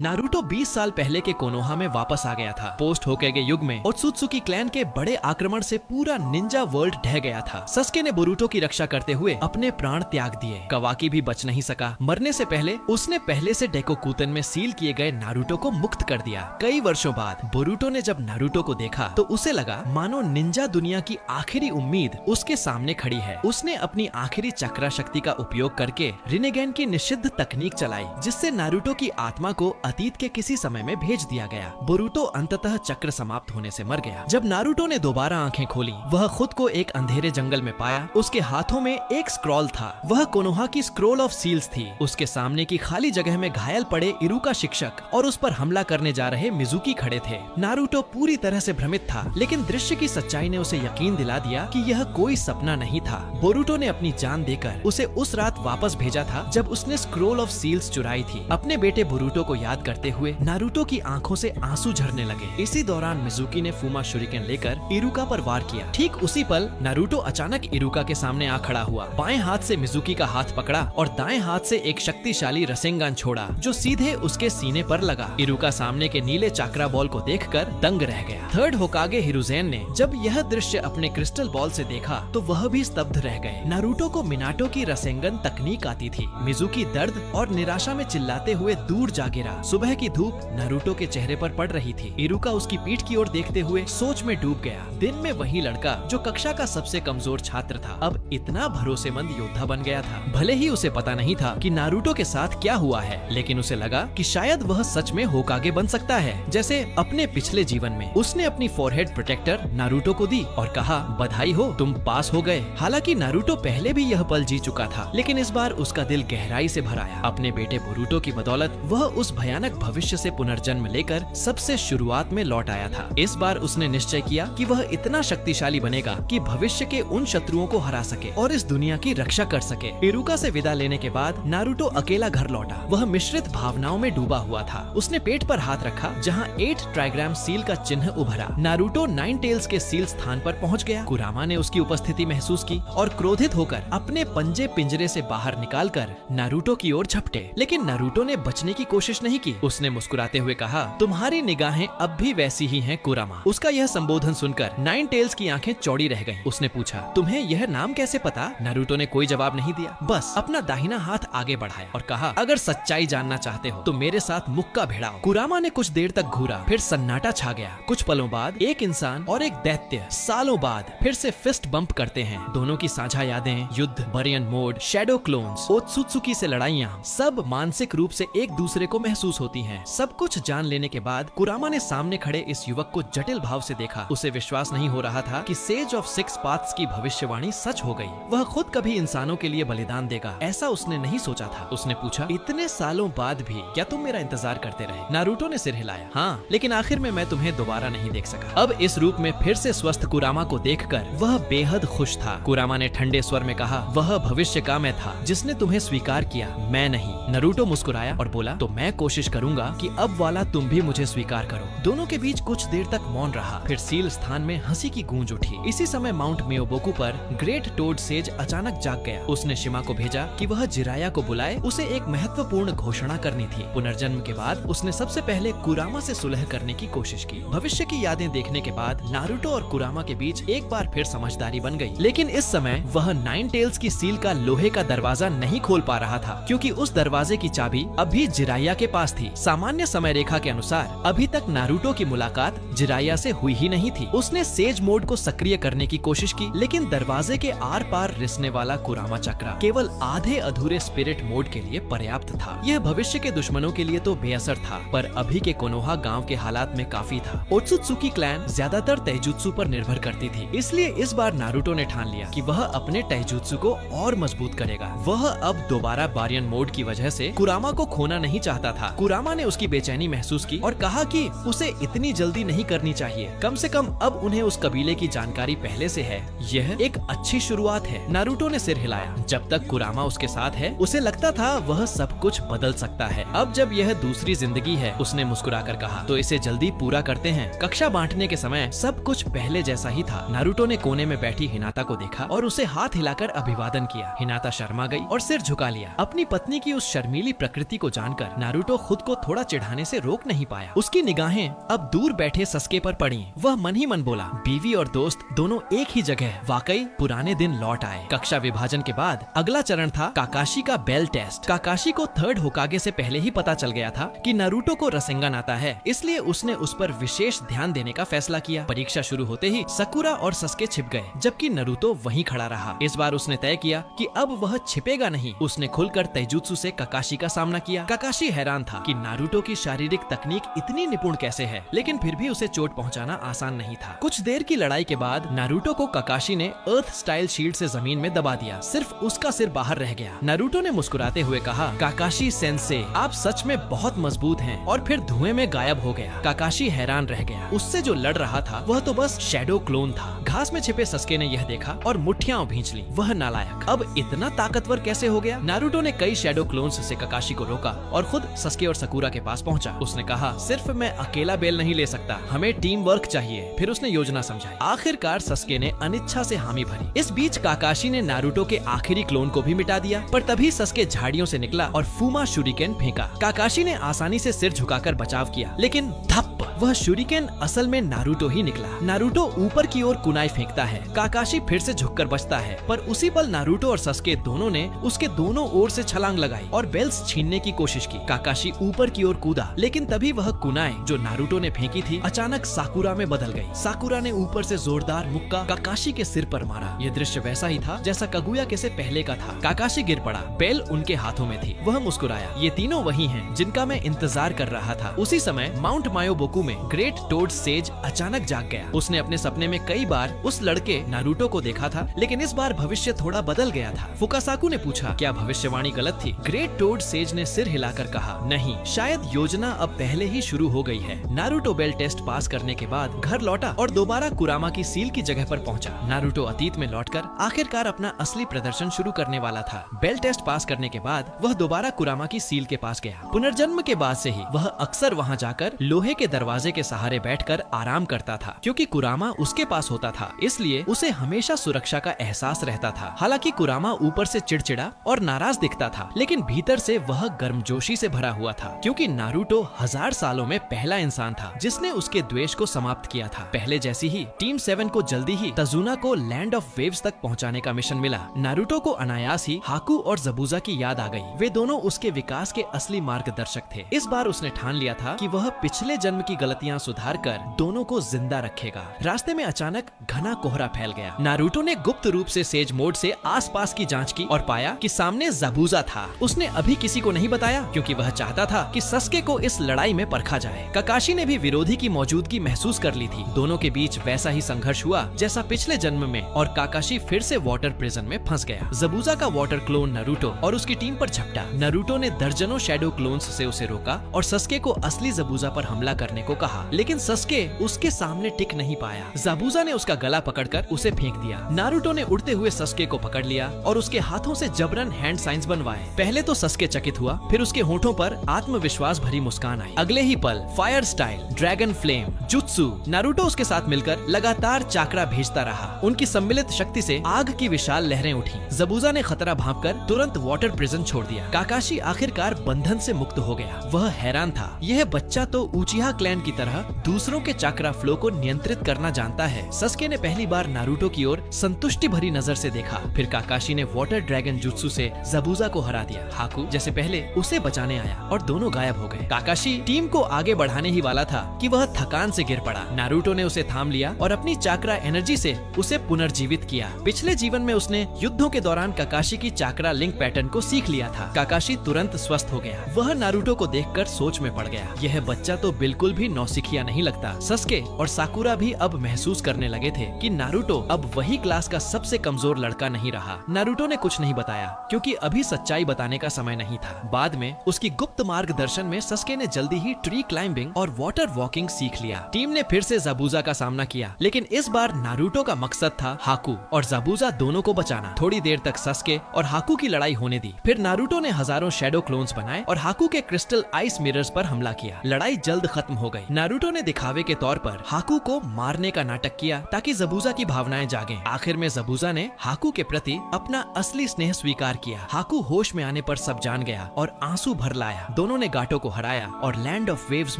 Naruto 20 साल पहले के कोनोहा में वापस आ गया था। पोस्ट होकेगे युग में ओत्सुत्सुकी क्लैन के बड़े आक्रमण से पूरा निंजा वर्ल्ड ढह गया था। सस्के ने बोरुतो की रक्षा करते हुए अपने प्राण त्याग दिए। कवाकी भी बच नहीं सका। मरने से पहले उसने पहले से डेकोकुतन में सील किए गए नारुतो को मुक्त कर दिया। कई वर्षों बाद बोरुतो ने जब नारुतो को देखा तो उसे लगा मानो निंजा दुनिया की आखिरी उम्मीद उसके सामने खड़ी है। उसने अपनी आखिरी चक्रा शक्ति का उपयोग करके रिनेगेन की निषिद्ध तकनीक चलाई, जिससे नारुतो की आत्मा को अतीत के किसी समय में भेज दिया गया। बोरुतो अंततः चक्र समाप्त होने से मर गया। जब नारुतो ने दोबारा आंखें खोली, वह खुद को एक अंधेरे जंगल में पाया। उसके हाथों में एक स्क्रॉल था। वह कोनोहा की स्क्रोल ऑफ सील्स थी। उसके सामने की खाली जगह में घायल पड़े इरुका शिक्षक और उस पर हमला करने जा रहे मिजुकी खड़े थे। नारुतो पूरी तरह से भ्रमित था, लेकिन दृश्य की सच्चाई ने उसे यकीन दिला दिया कि यह कोई सपना नहीं था। बोरुतो ने अपनी जान देकर उसे उस रात वापस भेजा था जब उसने स्क्रोल ऑफ सील्स चुराई थी। अपने बेटे बोरुतो को याद करते हुए नारुतो की आंखों से आंसू झरने लगे। इसी दौरान मिजुकी ने फूमा शुरिकेन लेकर इरुका पर वार किया। ठीक उसी पल नारुतो अचानक इरुका के सामने आ खड़ा हुआ। बाएं हाथ से मिजुकी का हाथ पकड़ा और दाएं हाथ से एक शक्तिशाली रसेंगान छोड़ा जो सीधे उसके सीने पर लगा। इरुका सामने के नीले चाक्रा बॉल को देखकर दंग रह गया। थर्ड होकागे हिरुजेन ने जब यह दृश्य अपने क्रिस्टल बॉल से देखा तो वह भी स्तब्ध रह गए। नारुतो को मिनाटो की रसेंगन तकनीक आती थी। मिजुकी दर्द और निराशा में चिल्लाते हुए दूर जा गिरा। सुबह की धूप नारुतो के चेहरे पर पड़ रही थी। इरुका उसकी पीठ की ओर देखते हुए सोच में डूब गया। दिन में वही लड़का जो कक्षा का सबसे कमजोर छात्र था, अब इतना भरोसेमंद योद्धा बन गया था। भले ही उसे पता नहीं था कि नारुतो के साथ क्या हुआ है, लेकिन उसे लगा कि शायद वह सच में होकागे बन सकता है, जैसे अपने पिछले जीवन में। उसने अपनी फोरहेड प्रोटेक्टर नारुतो को दी और कहा, बधाई हो, तुम पास हो गए। हालांकि नारुतो पहले भी यह पल जी चुका था, लेकिन इस बार उसका दिल गहराई से भर आया। अपने बेटे बोरुतो की बदौलत वह उस भयानक भविष्य से पुनर्जन्म लेकर सबसे शुरुआत में लौट आया था। इस बार उसने निश्चय किया कि वह इतना शक्तिशाली बनेगा कि भविष्य के उन शत्रुओं को हरा सके और इस दुनिया की रक्षा कर सके। इरुका से विदा लेने के बाद नारुतो अकेला घर लौटा। वह मिश्रित भावनाओं में डूबा हुआ था। उसने पेट पर हाथ रखा जहाँ 8 ट्राइग्राम सील का चिन्ह उभरा। नारुतो 9 टेल्स के सील स्थान पर पहुँच गया। कुरामा ने उसकी उपस्थिति महसूस की और क्रोधित होकर अपने पंजे पिंजरे से बाहर निकालकर नारुतो की ओर झपटे, लेकिन नारुतो ने बचने की कोशिश नहीं की। उसने मुस्कुराते हुए कहा, तुम्हारी निगाहें अब भी वैसी ही हैं कुरामा। उसका यह संबोधन सुनकर 9 टेल्स की आंखें चौड़ी रह गईं। उसने पूछा, तुम्हें यह नाम कैसे पता? नारुतो ने कोई जवाब नहीं दिया, बस अपना दाहिना हाथ आगे बढ़ाया और कहा, अगर सच्चाई जानना चाहते हो तो मेरे साथ मुक्का भिड़ाओ। कुरामा ने कुछ देर तक घूरा, फिर सन्नाटा छा गया। कुछ पलों बाद एक इंसान और एक दैत्य सालों बाद फिर से फिस्ट बम्प करते हैं। दोनों की साझा यादें, युद्ध, बरियन मोड, शैडो क्लोन्स, ओत्सुत्सुकी से लड़ाइयाँ, सब मानसिक रूप से एक दूसरे को महसूस होती हैं। सब कुछ जान लेने के बाद कुरामा ने सामने खड़े इस युवक को जटिल भाव से देखा। उसे विश्वास नहीं हो रहा था कि सेज ऑफ 6 पाथ्स की भविष्यवाणी सच हो गई। वह खुद कभी इंसानों के लिए बलिदान देगा, ऐसा उसने नहीं सोचा था। उसने पूछा, इतने सालों बाद भी क्या तुम मेरा इंतजार करते रहे? नारुतो ने सिर हिलाया, हाँ, लेकिन आखिर में मैं तुम्हें दोबारा नहीं देख सका। अब इस रूप में फिर से स्वस्थ कुरामा को देखकर वह बेहद खुश था। कुरामा ने ठंडे स्वर में कहा, वह भविष्य का मैं था जिसने तुम्हें स्वीकार किया, मैं नहीं। नारुतो मुस्कुराया और बोला, तो मैं कोशिश करूंगा कि अब वाला तुम भी मुझे स्वीकार करो। दोनों के बीच कुछ देर तक मौन रहा। फिर सील स्थान में हंसी की गूंज उठी। इसी समय माउंट मियोबोकू पर ग्रेट टोड सेज अचानक जाग गया। उसने शिमा को भेजा कि वह जिराया को बुलाए, उसे एक महत्वपूर्ण घोषणा करनी थी। पुनर्जन्म के बाद उसने सबसे पहले कुरामा से सुलह करने की कोशिश की। भविष्य की यादें देखने के बाद नारुतो और कुरामा के बीच एक बार फिर समझदारी बन गई, लेकिन इस समय वह 9 टेल्स की सील का लोहे का दरवाजा नहीं खोल पा रहा था, क्योंकि उस दरवाजे की चाबी अभी जिराया के पास थी। सामान्य समय रेखा के अनुसार अभी तक नारुतो की मुलाकात जिराया से हुई ही नहीं थी। उसने सेज मोड को सक्रिय करने की कोशिश की, लेकिन दरवाजे के आर पार रिसने वाला कुरामा चक्रा केवल आधे अधूरे स्पिरिट मोड के लिए पर्याप्त था। यह भविष्य के दुश्मनों के लिए तो बेअसर था, पर अभी के कोनोहा गांव के हालात में काफी था। ओत्सुत्सुकी क्लैन ज्यादातर तैजुत्सु पर निर्भर करती थी, इसलिए इस बार नारुतो ने ठान लिया कि वह अपने तैजुत्सु को और मजबूत करेगा। वह अब दोबारा बारियन मोड की वजह से कुरामा को खोना नहीं चाहता था। कुरामा ने उसकी बेचैनी महसूस की और कहा कि उसे इतनी जल्दी नहीं करनी चाहिए। कम से कम अब उन्हें उस कबीले की जानकारी पहले से है। यह एक अच्छी शुरुआत है। नारुतो ने सिर हिलाया। जब तक कुरामा उसके साथ है उसे लगता था वह सब कुछ बदल सकता है। अब जब यह दूसरी जिंदगी है, उसने मुस्कुराकर कहा, तो इसे जल्दी पूरा करते हैं। कक्षा बांटने के समय सब कुछ पहले जैसा ही था। नारुतो ने कोने में बैठी हिनाता को देखा और उसे हाथ हिलाकर अभिवादन किया। हिनाता शर्मा गई और सिर झुका लिया। अपनी पत्नी की उस शर्मीली प्रकृति को जानकर नारुतो खुद को थोड़ा चिढ़ाने से रोक नहीं पाया। उसकी निगाहें अब दूर बैठे सस्के पर पड़ी। वह मन ही मन बोला, बीवी और दोस्त दोनों एक ही जगह। वाकई पुराने दिन लौट आए। कक्षा विभाजन के बाद अगला चरण था काकाशी का बेल टेस्ट। काकाशी को थर्ड होकागे से पहले ही पता चल गया था कि नारुतो को रसेंगन आता है, इसलिए उसने उस पर विशेष ध्यान देने का फैसला किया। परीक्षा शुरू होते ही साकुरा और सस्के छिप गए, जबकि नारुतो वहीं खड़ा रहा। इस बार उसने तय किया कि अब वह छिपेगा नहीं। उसने खुलकर तैजुत्सु से काकाशी का सामना किया। काकाशी हैरान था कि नारुतो की शारीरिक तकनीक इतनी निपुण कैसे है, लेकिन फिर भी उसे चोट पहुंचाना आसान नहीं था। कुछ देर की लड़ाई के बाद नारुतो को काकाशी ने अर्थ स्टाइल शील्ड से जमीन में दबा दिया। सिर्फ उसका सिर बाहर रह गया। नारुतो ने मुस्कुराते हुए कहा, काकाशी सेंसे, आप सच में बहुत मजबूत हैं। और फिर धुएं में गायब हो गया। काकाशी हैरान रह गया। उससे जो लड़ रहा था वह तो बस शैडो क्लोन था। घास में छिपे सस्के ने यह देखा और मुट्ठियां भींच ली। वह नालायक अब इतना ताकतवर कैसे हो गया? नारुतो ने कई शैडो क्लोन्स से काकाशी को रोका और खुद सस्के और साकुरा के पास पहुंचा। उसने कहा, सिर्फ मैं अकेला बेल नहीं ले सकता, हमें टीम वर्क चाहिए। फिर उसने योजना समझाई। आखिरकार सस्के ने अनिच्छा से हामी भरी। इस बीच काकाशी ने नारुतो के आखिरी क्लोन को भी मिटा दिया, पर तभी सस्के झाड़ियों से निकला और फूमा शुरिकेन फेंका। काकाशी ने आसानी से सिर झुकाकर बचाव किया, लेकिन धप, वह शुरिकेन असल में नारुतो ही निकला। नारुतो ऊपर की ओर कुनाई फेंकता है। काकाशी फिर से झुककर बचता है, पर उसी पल नारुतो और सस्के दोनों ने उसके दोनों ओर से छलांग लगाई और बेल्स छीनने की कोशिश की। काकाशी ऊपर की ओर कूदा, लेकिन तभी वह कुनाई जो नारुतो ने फेंकी थी अचानक साकुरा में बदल गई। साकुरा ने ऊपर से जोरदार मुक्का काकाशी के सिर पर मारा। यह दृश्य वैसा ही था जैसा कगुया के से पहले का था। काकाशी गिर पड़ा। बेल उनके हाथों में थी। वह मुस्कुराया। ये तीनों वही हैं जिनका मैं इंतजार कर रहा था। उसी समय माउंट मायोबोकू में ग्रेट टोड सेज अचानक जाग गया। उसने अपने सपने में कई बार उस लड़के नारुतो को देखा था, लेकिन इस बार भविष्य थोड़ा बदल गया था। फुकासाकु ने पूछा, क्या भविष्यवाणी गलत थी? ग्रेट टोड सेज ने सिर हिलाकर कहा, नहीं, शायद योजना अब पहले ही शुरू हो गई है। नारुतो बेल टेस्ट पास करने के बाद घर लौटा और दोबारा कुरामा की सील की जगह पर पहुंचा। नारुतो अतीत में लौटकर आखिरकार अपना असली प्रदर्शन शुरू करने वाला था। बेल टेस्ट पास करने के बाद वह दोबारा कुरामा की सील के पास गया। पुनर्जन्म के बाद से ही वह अक्सर वहां जाकर लोहे के दरवाजे के सहारे बैठकर आराम करता था, क्योंकि कुरामा उसके पास होता था, इसलिए उसे हमेशा सुरक्षा का एहसास रहता था। हालांकि कुरामा ऊपर से चिड़चिड़ा और नाराज दिखता था, लेकिन भीतर से वह गर्मजोशी से भरा हुआ था, क्योंकि नारुतो 1000 सालों में पहला इंसान था जिसने उसके द्वेष को समाप्त किया था। पहले जैसी ही टीम 7 को जल्दी ही तजुना को लैंड ऑफ वेव्स तक पहुंचाने का मिशन मिला। नारुतो को अनायास ही हाकू और जबूजा की याद आ गई। वे दोनों उसके विकास के असली मार्गदर्शक थे। इस बार उसने ठान लिया था कि वह पिछले जन्म की गलतियां सुधार कर दोनों को जिंदा रखेगा। रास्ते में अचानक घना कोहरा फैल गया। नारुतो ने गुप्त रूप से सेज मोड से आसपास की जांच की और पाया कि सामने जबूजा था। उसने अभी किसी को नहीं बताया, क्योंकि वह चाहता था कि सस्के को इस लड़ाई में परखा जाए। काकाशी ने भी विरोधी की मौजूदगी महसूस कर ली थी। दोनों के बीच वैसा ही संघर्ष हुआ जैसा पिछले जन्म में, और काकाशी फिर से वाटर प्रिजन में फंस गया। जबूजा का वाटर क्लोन नारुतो और उसकी टीम पर झपटा। नारुतो ने दर्जनों शैडो क्लोन्स से उसे रोका और सस्के को असली जबूजा पर हमला करने को कहा, लेकिन सस्के उसके सामने टिक नहीं पाया। जबूजा ने उसका गला पकड़कर उसे फेंक दिया। नारुतो ने उड़ते हुए सस्के को पकड़ लिया और उसके हाथों से जबरन हैंड साइंस बनवाए। पहले तो सस्के चकित हुआ, फिर उसके होठों पर आत्मविश्वास भरी मुस्कान आई। अगले ही पल fire style, dragon flame, jutsu, Naruto उसके साथ मिलकर लगातार चाकरा भेजता रहा। उनकी सम्मिलित शक्ति से आग की विशाल लहरें उठी। जबूजा ने खतरा भांपकर तुरंत वाटर प्रिजन छोड़ दिया। काकाशी आखिरकार बंधन से मुक्त हो गया। वह हैरान था, यह बच्चा तो उचिहा क्लैन की तरह दूसरों के चाकरा फ्लो को नियंत्रित करना जानता है। सस्के ने पहली बार नारुतो की ओर संतुष्टि भरी नजर से देखा। फिर काकाशी ने वाटर ड्रैगन जुत्सु से जबूजा को हरा दिया। हाकू जैसे पहले उसे बचाने आया और दोनों गायब हो गए। काकाशी टीम को आगे बढ़ाने ही वाला था कि वह थकान से गिर पड़ा। नारुतो ने उसे थाम लिया और अपनी चाकरा एनर्जी से उसे पुनर्जीवित किया। पिछले जीवन में उसने युद्धों के दौरान काकाशी की चाकरा लिंक पैटर्न को सीख लिया था। काकाशी तुरंत स्वस्थ हो गया। वह नारुतो को देखकर सोच में पड़ गया। यह बच्चा तो बिल्कुल भी नौसिखिया नहीं लगता। सस्के और साकुरा भी अब महसूस करने लगे थे कि नारुतो अब वही क्लास का सबसे कमजोर लड़का नहीं रहा। नारुतो ने कुछ नहीं बताया क्योंकि अभी सच्चाई बताने का समय नहीं था। बाद में उसकी गुप्त मार्गदर्शन में सस्के ने जल्दी ही ट्री क्लाइंबिंग और वाटर वॉकिंग सीख लिया। टीम ने फिर से ज़ाबुज़ा का सामना किया, लेकिन इस बार नारुतो का मकसद था हाकू और ज़ाबुज़ा दोनों को बचाना। थोड़ी देर तक सस्के और हाकू की लड़ाई होने दी। फिर नारुतो ने हजारों शैडो क्लोन्स बनाए और हाकू के क्रिस्टल आइस मिरर्स पर हमला किया। लड़ाई जल्द खत्म हो गई। नारुतो ने दिखावे के तौर पर हाकू को मारने का नाटक किया ताकि ज़ाबुज़ा की भावनाएं जागें। आखिर में ज़ाबुज़ा ने हाकू के प्रति अपना असली स्नेह स्वीकार किया। हाकू होश में आने पर सब जान गया और आंसू भर लाया। दोनों ने गाटो को हराया और लैंड ऑफ वेव्स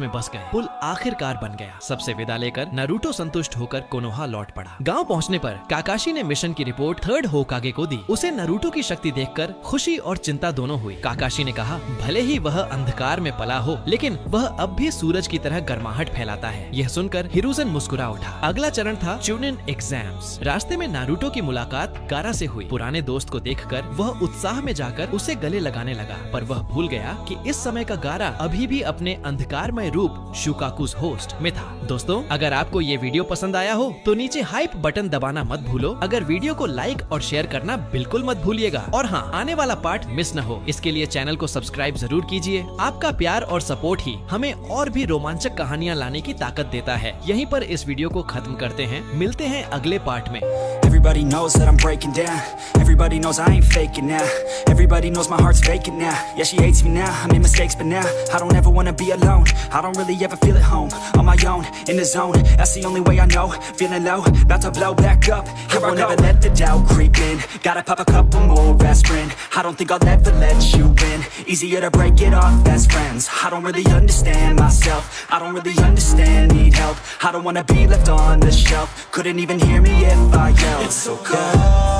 में बस गए। पुल आखिरकार बन गया। सबसे विदा लेकर नारुतो संतुष्ट होकर कोनोहा लौट पड़ा। गांव पहुंचने पर काकाशी ने मिशन की रिपोर्ट थर्ड होकागे को दी। उसे नारुतो की शक्ति देखकर खुशी और चिंता दोनों हुई। काकाशी ने कहा, भले ही वह अंधकार में पला हो, लेकिन वह अब भी सूरज की तरह गर्माहट फैलाता है। यह सुनकर हिरुzen मुस्कुरा उठा। अगला चरण था चुनिन एग्जाम्स। रास्ते में नारुतो की मुलाकात गारा से हुई। पुराने दोस्त को देखकर वह उत्साह में जाकर उसे गले लगाने लगा, पर वह भूल गया कि इस समय का गारा अभी भी अपने अंधकारमय रूप शुकाकु's होस्ट में था। दोस्तों, अगर आपको ये वीडियो पसंद आया हो तो नीचे हाइप बटन दबाना मत भूलो। अगर वीडियो को लाइक और शेयर करना बिल्कुल मत भूलिएगा। और हाँ, आने वाला पार्ट मिस न हो, इसके लिए चैनल को सब्सक्राइब जरूर कीजिए। आपका प्यार और सपोर्ट ही हमें और भी रोमांचक कहानियाँ लाने की ताकत देता है। यहीं पर इस वीडियो को खत्म करते हैं। मिलते हैं अगले पार्ट में। Everybody knows that I'm breaking down. Everybody knows I ain't faking now. Everybody knows my heart's vacant now. Yeah, she hates me now, I made mistakes, but now I don't ever wanna be alone. I don't really ever feel at home. On my own, in the zone, that's the only way I know. Feeling low, about to blow back up. Here I never let the doubt creep in. Gotta pop a couple more aspirin. I don't think I'll ever let you in. Easier to break it off best friends. I don't really understand myself. I don't really understand, need help. I don't wanna be left on the shelf. Couldn't even hear me if I yelled. It's so cold.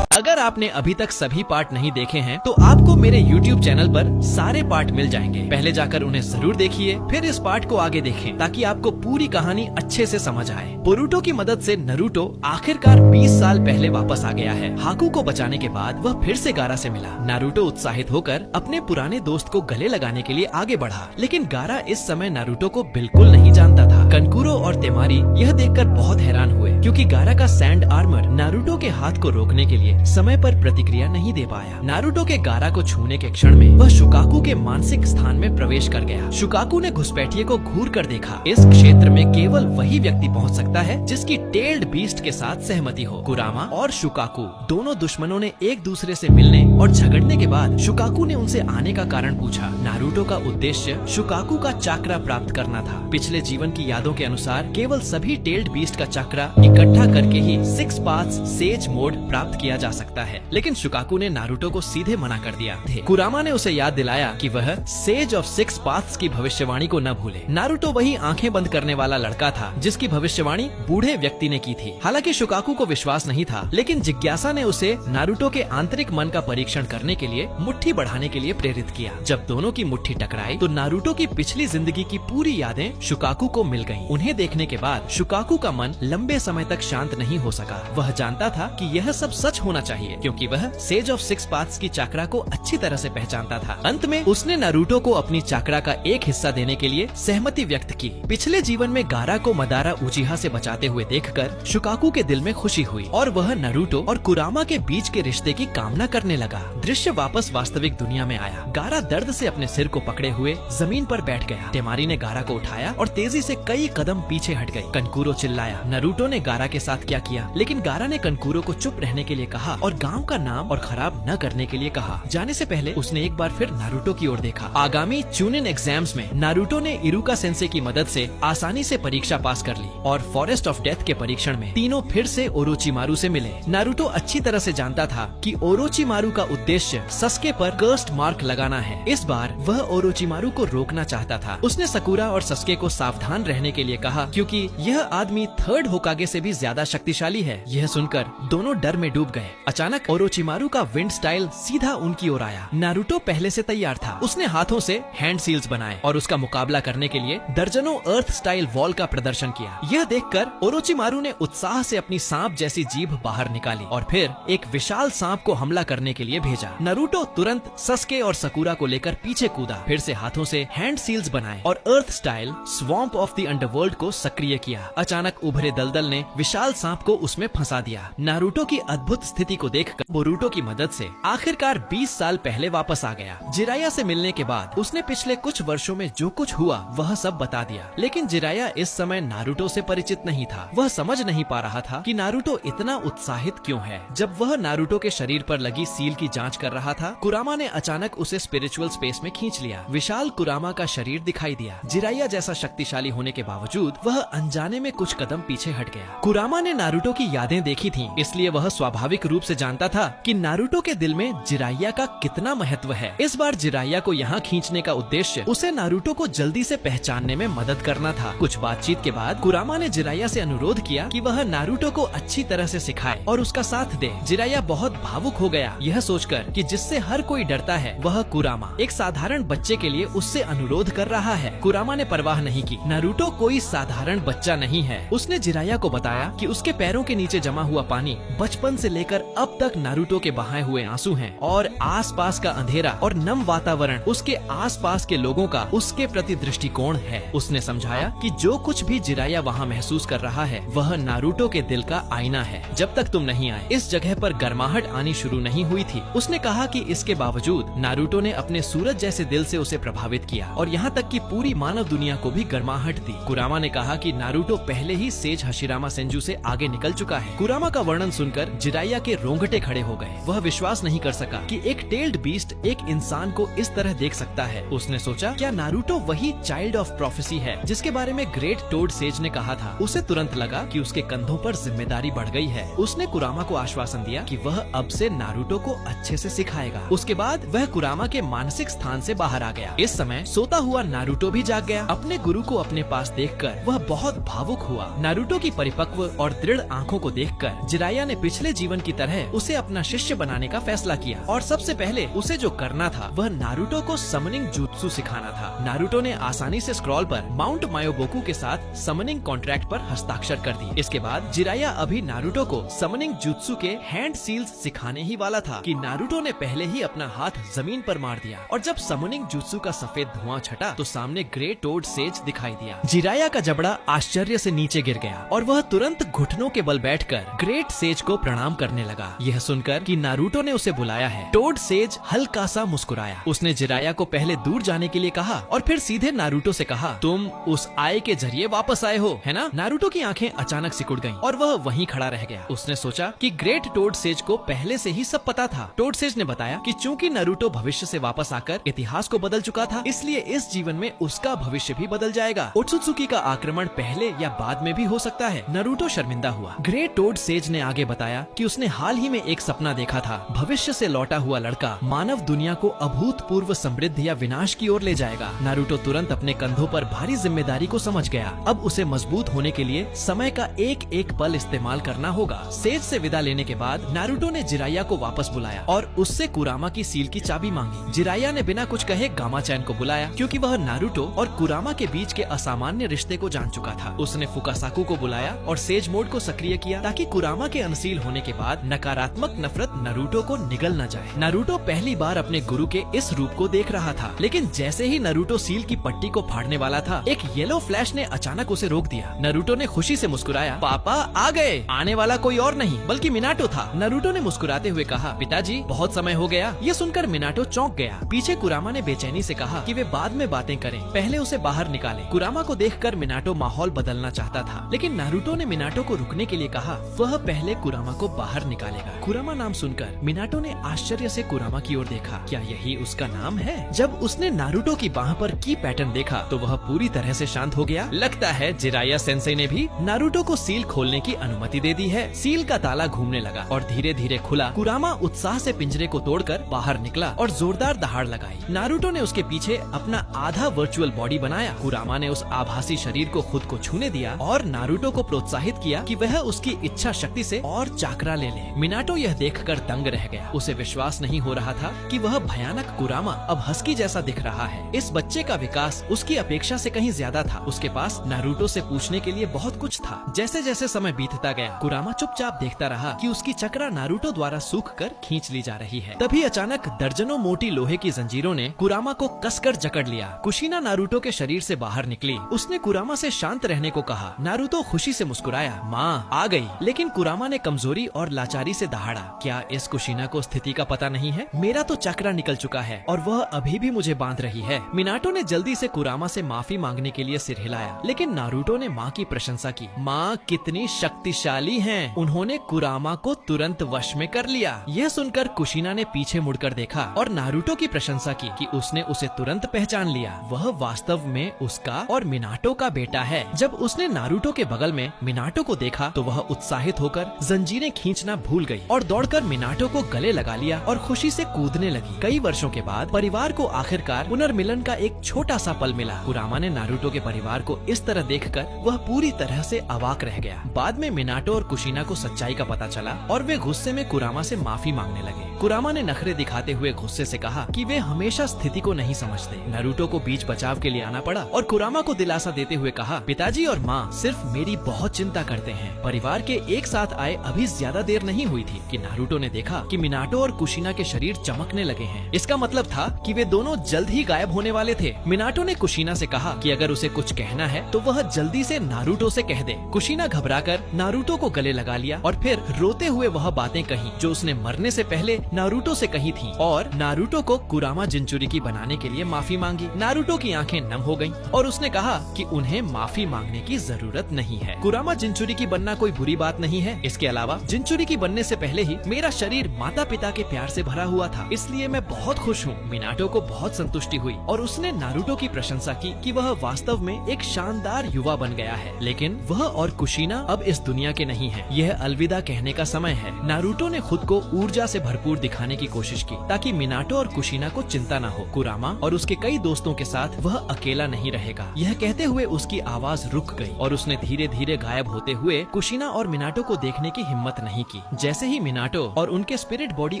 अगर आपने अभी तक सभी part नहीं देखे हैं तो आपको मेरे YouTube चैनल पर सारे पार्ट मिल जाएंगे। पहले जाकर उन्हें जरूर देखिए, फिर इस पार्ट को आगे देखें ताकि आपको पूरी कहानी अच्छे से समझ आए। बोरुतो की मदद से नारुतो आखिरकार 20 साल पहले वापस आ गया है। हाकू को बचाने के बाद वह फिर से गारा से मिला। नारुतो उत्साहित होकर अपने पुराने दोस्त को गले लगाने के लिए आगे बढ़ा, लेकिन गारा इस समय नारुतो को बिल्कुल नहीं जानता था। कनकुरो और तेमारी यह देखकर बहुत हैरान हुए क्योंकि गारा का सैंड आर्मर नारुतो के हाथ को रोकने के लिए समय पर प्रतिक्रिया नहीं दे पाया। नारुतो के गारा को छूने के क्षण में वह शुकाकू के मानसिक स्थान में प्रवेश कर गया। शुकाकू ने घुसपैठिए को घूर कर देखा। इस क्षेत्र में केवल वही व्यक्ति पहुंच सकता है जिसकी टेल्ड बीस्ट के साथ सहमति हो। कुरामा और शुकाकू दोनों दुश्मनों ने एक दूसरे से मिलने और झगड़ने के बाद शुकाकू ने उनसे आने का कारण पूछा। नारुतो का उद्देश्य शुकाकू का चक्रा प्राप्त करना था। पिछले जीवन की यादों के अनुसार केवल सभी टेल्ड बीस्ट का चक्रा इकट्ठा करके ही 6 पाथ्स सेज मोड प्राप्त किया जा सकता है, लेकिन शुकाकू ने नारुतो को सीधे मना कर दिया। कुरामा ने उसे याद दिलाया कि वह सेज ऑफ 6 पाथ्स की भविष्यवाणी को न भूले। नारुतो वही आंखें बंद करने वाला लड़का था जिसकी भविष्यवाणी बूढ़े व्यक्ति ने की थी। हालांकि शुकाकू को विश्वास नहीं था, लेकिन जिज्ञासा ने उसे नारुतो के आंतरिक मन का परीक्षण करने के लिए मुट्ठी बढ़ाने के लिए प्रेरित किया। जब दोनों की मुट्ठी टकराई तो नारुतो की पिछली जिंदगी की पूरी यादें शुकाकू को मिल गईं। उन्हें देखने के बाद शुकाकू का मन लंबे समय तक शांत नहीं हो सका। वह जानता था कि यह सब सच होना चाहिए क्योंकि वह सेज ऑफ 6 पाथ्स की चक्रा को अच्छी तरह से पहचानता था। अंत में उसने नारुतो को अपनी चक्रा का एक हिस्सा देने के लिए सहमति व्यक्त की। पिछले जीवन में गारा को मदारा उचिहा से बचाते हुए देखकर शुकाकू के दिल में खुशी हुई और वह नारुतो और कुरामा के बीच के रिश्ते की कामना करने लगा। दृश्य वापस वास्तविक दुनिया में आया। गारा दर्द से अपने सिर को पकड़े हुए जमीन पर बैठ गया। तेमारी ने गारा को उठाया और तेजी से कई कदम पीछे हट गई। कनकुरो चिल्लाया। नारुतो ने गारा के साथ क्या किया, लेकिन गारा ने कनकुरो को चुप रहने के लिए कहा और गांव का नाम और खराब न करने के लिए कहा। जाने से पहले उसने एक बार फिर नारुतो की ओर देखा। आगामी चुनिन एग्जाम्स में नारुतो ने इरुका सेंसे की मदद से आसानी से परीक्षा पास कर ली और फॉरेस्ट ऑफ डेथ के परीक्षण में तीनों फिर से ओरोचिमारू से मिले। नारुतो अच्छी तरह से जानता था कि ओरोचिमारू का उद्देश्य सस्के पर कर्स्ड मार्क लगाना है। इस बार वह ओरोचिमारू को रोकना चाहता था। उसने सकुरा और सस्के को सावधान रहने के लिए कहा क्योंकि यह आदमी थर्ड होकागे से भी ज्यादा शक्तिशाली है। यह सुनकर दोनों डर में डूब गए। अचानक ओरोचिमारू का विंड स्टाइल सीधा उनकी ओर आया। नारुतो पहले से तैयार था। उसने हाथों से हैंड सील्स बनाए और उसका मुकाबला करने के लिए दर्जनों अर्थ स्टाइल वॉल का प्रदर्शन किया। यह देखकर ओरोचिमारू ने उत्साह से अपनी सांप जैसी जीभ बाहर निकाली और फिर एक विशाल सांप को हमला करने के लिए भेजा। नारुतो तुरंत सस्के और सकूरा को लेकर पीछे कूदा, फिर से हाथों से हैंड सील्स बनाए और earth style swamp of the underworld को सक्रिय किया। अचानक उभरे दलदल ने विशाल सांप को उसमें फंसा दिया। नारुतो की अद्भुत स्थिति को देखकर बोरुटो की मदद से आखिरकार 20 साल पहले वापस आ गया। जिराया से मिलने के बाद उसने पिछले कुछ वर्षों में जो कुछ हुआ वह सब बता दिया, लेकिन जिराया इस समय नारुतो से परिचित नहीं था। वह समझ नहीं पा रहा था कि नारुतो इतना उत्साहित क्यों है। जब वह नारुतो के शरीर पर लगी सील की जांच कर रहा था, कुरामा ने अचानक उसे स्पिरिचुअल स्पेस में खींच लिया। विशाल कुरामा का शरीर दिखाई दिया। जिराया जैसा शक्तिशाली होने के बावजूद वह अनजाने में कुछ कदम पीछे हट गया। कुरामा ने नारुतो की यादें देखी थीं, इसलिए वह स्वाभाविक रूप से जानता था कि नारुतो के दिल में जिराया का कितना महत्व है। इस बार जिराया को यहाँ खींचने का उद्देश्य उसे नारुतो को जल्दी से पहचानने में मदद करना था। कुछ बातचीत के बाद कुरामा ने जिराया से अनुरोध किया कि वह नारुतो को अच्छी तरह से सिखाए और उसका साथ दे। जिराया बहुत भावुक हो गया यह सोचकर कि जिससे हर कोई डरता है वह कुरामा एक साधारण बच्चे के लिए उससे अनुरोध कर रहा है। कुरामा ने परवाह नहीं की। नारुतो कोई साधारण बच्चा नहीं है। उसने जिराया को बताया कि उसके पैरों के नीचे जमा हुआ पानी बचपन से लेकर अब तक नारुतो के बहाए हुए आंसू हैं और आसपास का अंधेरा और नम वातावरण उसके आसपास के लोगों का उसके प्रति दृष्टिकोण है। उसने समझाया कि जो कुछ भी जिराया वहाँ महसूस कर रहा है वह नारुतो के दिल का आईना है। जब तक तुम नहीं आए इस जगह पर गर्माहट आनी शुरू नहीं हुई थी। उसने कहा कि इसके बावजूद नारुतो ने अपने सूरज जैसे दिल से उसे प्रभावित किया और यहाँ तक कि पूरी मानव दुनिया को भी गर्माहट दी। कुरामा ने कहा कि नारुतो पहले ही सेज हशिरामा सेंजू से आगे निकल चुका है। कुरामा का वर्णन सुनकर जिराया के रोंगटे खड़े हो गए। वह विश्वास नहीं कर सका कि एक टेल्ड बीस्ट एक इंसान को इस तरह देख सकता है। उसने सोचा क्या नारुतो वही चाइल्ड ऑफ प्रोफेसी है जिसके बारे में ग्रेट टोड सेज ने कहा था। उसे तुरंत लगा कि उसके कंधों पर जिम्मेदारी बढ़ गई है। उसने कुरामा को आश्वासन दिया कि वह अब से नारुतो को अच्छे से सिखाएगा। उसके बाद वह कुरामा के मानसिक स्थान से बाहर आ गया। इस समय सोता हुआ नारुतो भी जाग गया। अपने गुरु को अपने पास देखकर वह बहुत भावुक हुआ। नारुतो की परिपक्व और दृढ़ आंखों को देखकर जिराया ने पिछले जीवन की तरह उसे अपना शिष्य बनाने का फैसला किया और सबसे पहले उसे जो करना था वह नारुतो को समनिंग जुत्सु सिखाना था। नारुतो ने आसानी से स्क्रॉल पर माउंट मायोबोकू के साथ समनिंग कॉन्ट्रैक्ट पर हस्ताक्षर कर दिए। इसके बाद जिराया अभी नारुतो को समनिंग जुत्सु के हैंड सील्स सिखाने ही वाला था कि नारुतो ने पहले ही अपना हाथ जमीन पर मार दिया और जब समनिंग जुत्सु का सफेद धुआं छटा तो सामने ग्रेट टोड सेज दिखाई दिया। जिराया का जबड़ा आश्चर्य से नीचे गिर गया और वह तुरंत घुटनों के बल बैठकर ग्रेट सेज को प्रणाम करने लगा। यह सुनकर कि नारुतो ने उसे बुलाया है, टोड सेज हल्का सा मुस्कुराया। उसने जिराया को पहले दूर जाने के लिए कहा और फिर सीधे नारुतो से कहा, तुम उस आय के जरिए वापस आए हो, है ना? नारुतो की आंखें अचानक सिकुड़ गईं और वह वहीं खड़ा रह गया। उसने सोचा कि ग्रेट टोड सेज को पहले से ही सब पता था। टोड सेज ने बताया कि चूंकि नारुतो भविष्य से वापस आकर इतिहास को बदल चुका था, इसलिए इस जीवन में उसका भविष्य भी बदल जाएगा। ओत्सुत्सुकी का आक्रमण पहले या बाद में भी हो सकता है। नारुतो शर्मिंदा हुआ। ग्रेट टोड सेज ने आगे बताया कि उसने हाल ही में एक सपना देखा था। भविष्य से लौटा हुआ लड़का मानव दुनिया को अभूतपूर्व समृद्धि या विनाश की ओर ले जाएगा। नारुतो तुरंत अपने कंधों पर भारी जिम्मेदारी को समझ गया। अब उसे मजबूत होने के लिए समय का एक एक पल इस्तेमाल करना होगा। सेज से विदा लेने के बाद नारुतो ने जिराया को वापस बुलाया और उससे कुरामा की सील की चाबी मांगी। जिराया ने बिना कुछ कहे गामा-चैन को बुलाया क्योंकि वह नारुतो और कुरामा के बीच के असामान्य रिश्ते को जान चुका था। उसने फुकासाकु को बुलाया और सेज मोड को सक्रिय किया ताकि कुरामा के अनसील होने के बाद नकारात्मक नफरत नारुतो को निगल न जाए। नारुतो पहली बार अपने गुरु के इस रूप को देख रहा था, लेकिन जैसे ही नारुतो सील की पट्टी को फाड़ने वाला था, एक येलो फ्लैश ने अचानक उसे रोक दिया। नारुतो ने खुशी से मुस्कुराया, पापा आ गए। आने वाला कोई और नहीं बल्कि मिनाटो था। नारुतो ने मुस्कुराते हुए कहा, पिताजी बहुत समय हो गया। ये सुनकर मिनाटो चौंक गया। पीछे कुरामा ने बेचैनी से कहा कि वे बाद में बातें करें, पहले उसे बाहर निकालें। कुरामा को देखकर मिनाटो माहौल बदलना चाहता था, लेकिन नारुतो ने मिनाटो को रुकने के लिए कहा। वह पहले कुरामा को बाहर निकालेगा। कुरामा नाम सुनकर मिनाटो ने आश्चर्य से कुरामा की ओर देखा। क्या यही उसका नाम है? जब उसने नारुतो की बाह पर की पैटर्न देखा तो वह पूरी तरह से शांत हो गया। लगता है जिराया सेंसेई ने भी नारुतो को सील खोलने की अनुमति दे दी है। सील का ताला घूमने लगा और धीरे धीरे खुला। कुरामा उत्साह से पिंजरे को तोड़कर बाहर निकला और जोरदार दहाड़ लगाई। नारुतो ने उसके पीछे अपना आधा वर्चुअल बॉडी बनाया। कुरामा ने उस आभासी शरीर को खुद को छूने दिया और नारुतो को प्रोत्साहित किया कि वह उसकी इच्छा शक्ति से और चाकरा ले ले। मिनाटो यह देखकर दंग रह गया। उसे विश्वास नहीं हो रहा था कि वह भयानक कुरामा अब हस्की जैसा दिख रहा है। इस बच्चे का विकास उसकी अपेक्षा से कहीं ज्यादा था। उसके पास नारुतो से पूछने के लिए बहुत कुछ था। जैसे जैसे समय बीतता गया, कुरामा चुपचाप देखता रहा कि उसकी चक्रा नारुतो द्वारा सूख कर खींच ली जा रही है। तभी अचानक दर्जनों मोटी लोहे की जंजीरों ने कुरामा को कसकर जकड़ लिया। कुशीना नारुतो के शरीर से बाहर निकली। उसने कुरामा से शांत रहने को कहा। नारुतो खुशी से मुस्कुराया। माँ आ गई। लेकिन कुरामा ने कमजोरी और लाचारी से दहाड़ा। क्या इस कुशीना को स्थिति का पता नहीं है? मेरा तो चक्रा निकल चुका है और वह अभी भी मुझे बांध रही है। मिनाटो ने जल्दी से कुरामा से माफी मांगने के लिए सिर हिलाया, लेकिन नारुतो ने माँ की प्रशंसा की। माँ कितनी शक्तिशाली हैं। उन्होंने कुरामा को तुरंत वश में कर लिया। यह सुनकर कुशीना ने पीछे मुड़कर देखा और नारुतो की प्रशंसा की कि उसने उसे तुरंत पहचान लिया। वह वास्तव में उसका और मिनाटो का बेटा है। जब उसने नारुतो के बगल में मिनाटो को देखा तो वह उत्साहित होकर जंजीरें खींचना भूल गई और दौड़कर मिनाटो को गले लगा लिया और खुशी से कूदने लगी। कई वर्षों के बाद परिवार को आखिरकार पुनर्मिलन का एक छोटा सा पल मिला। कुरामा ने नारुतो के परिवार को इस तरह देखकर वह पूरी तरह से अवाक रह गया। बाद में मिनाटो और कुशीना को सच्चाई का पता चला और वे गुस्से में कुरामा से माफी मांगने लगे। कुरामा ने नखरे दिखाते हुए गुस्से से कहा कि वे हमेशा स्थिति को नहीं समझते। नारुतो को बीच बचाव के लिए आना पड़ा और कुरामा को दिलासा देते हुए कहा, पिताजी और माँ सिर्फ मेरी बहुत चिंता करते हैं। परिवार के एक साथ आए अभी ज्यादा देर नहीं हुई थी कि नारुतो ने देखा कि मिनाटो और कुशीना के शरीर चमकने लगे हैं। इसका मतलब था कि वे दोनों जल्द ही गायब होने वाले थे। मिनाटो ने कुशीना से कहा कि अगर उसे कुछ कहना है तो वह जल्दी से नारुतो से कह दे। कुशीना घबराकर नारुतो को गले लगा लिया और फिर रोते हुए वह बातें कही जो उसने मरने से पहले नारुतो से कही थी और नारुतो को कुरामा जिंचुरिकी बनाने के लिए माफी मांगी। नारुतो की आंखें नम हो गईं और उसने कहा कि उन्हें माफी मांगने की जरूरत नहीं है। कुरामा जिंचुरिकी बनना कोई बुरी बात नहीं है। इसके अलावा जिंचुरिकी बनने से पहले ही मेरा शरीर माता पिता के प्यार से भरा हुआ था, इसलिए मैं बहुत खुश हूँ। मिनाटो को बहुत संतुष्टि हुई और उसने नारुतो की प्रशंसा की कि वह वास्तव में एक शानदार युवा बन गया है। लेकिन वह और कुशीना अब इस दुनिया के नहीं है। यह अलविदा कहने का समय है। नारुतो ने खुद को ऊर्जा से भरपूर दिखाने की कोशिश की ताकि मिनाटो और कुशीना को चिंता न हो। कुरामा और उसके कई दोस्तों के साथ वह अकेला नहीं रहेगा। यह कहते हुए उसकी आवाज रुक गई और उसने धीरे धीरे गायब होते हुए कुशीना और मिनाटो को देखने की हिम्मत नहीं की। जैसे ही मिनाटो और उनके स्पिरिट बॉडी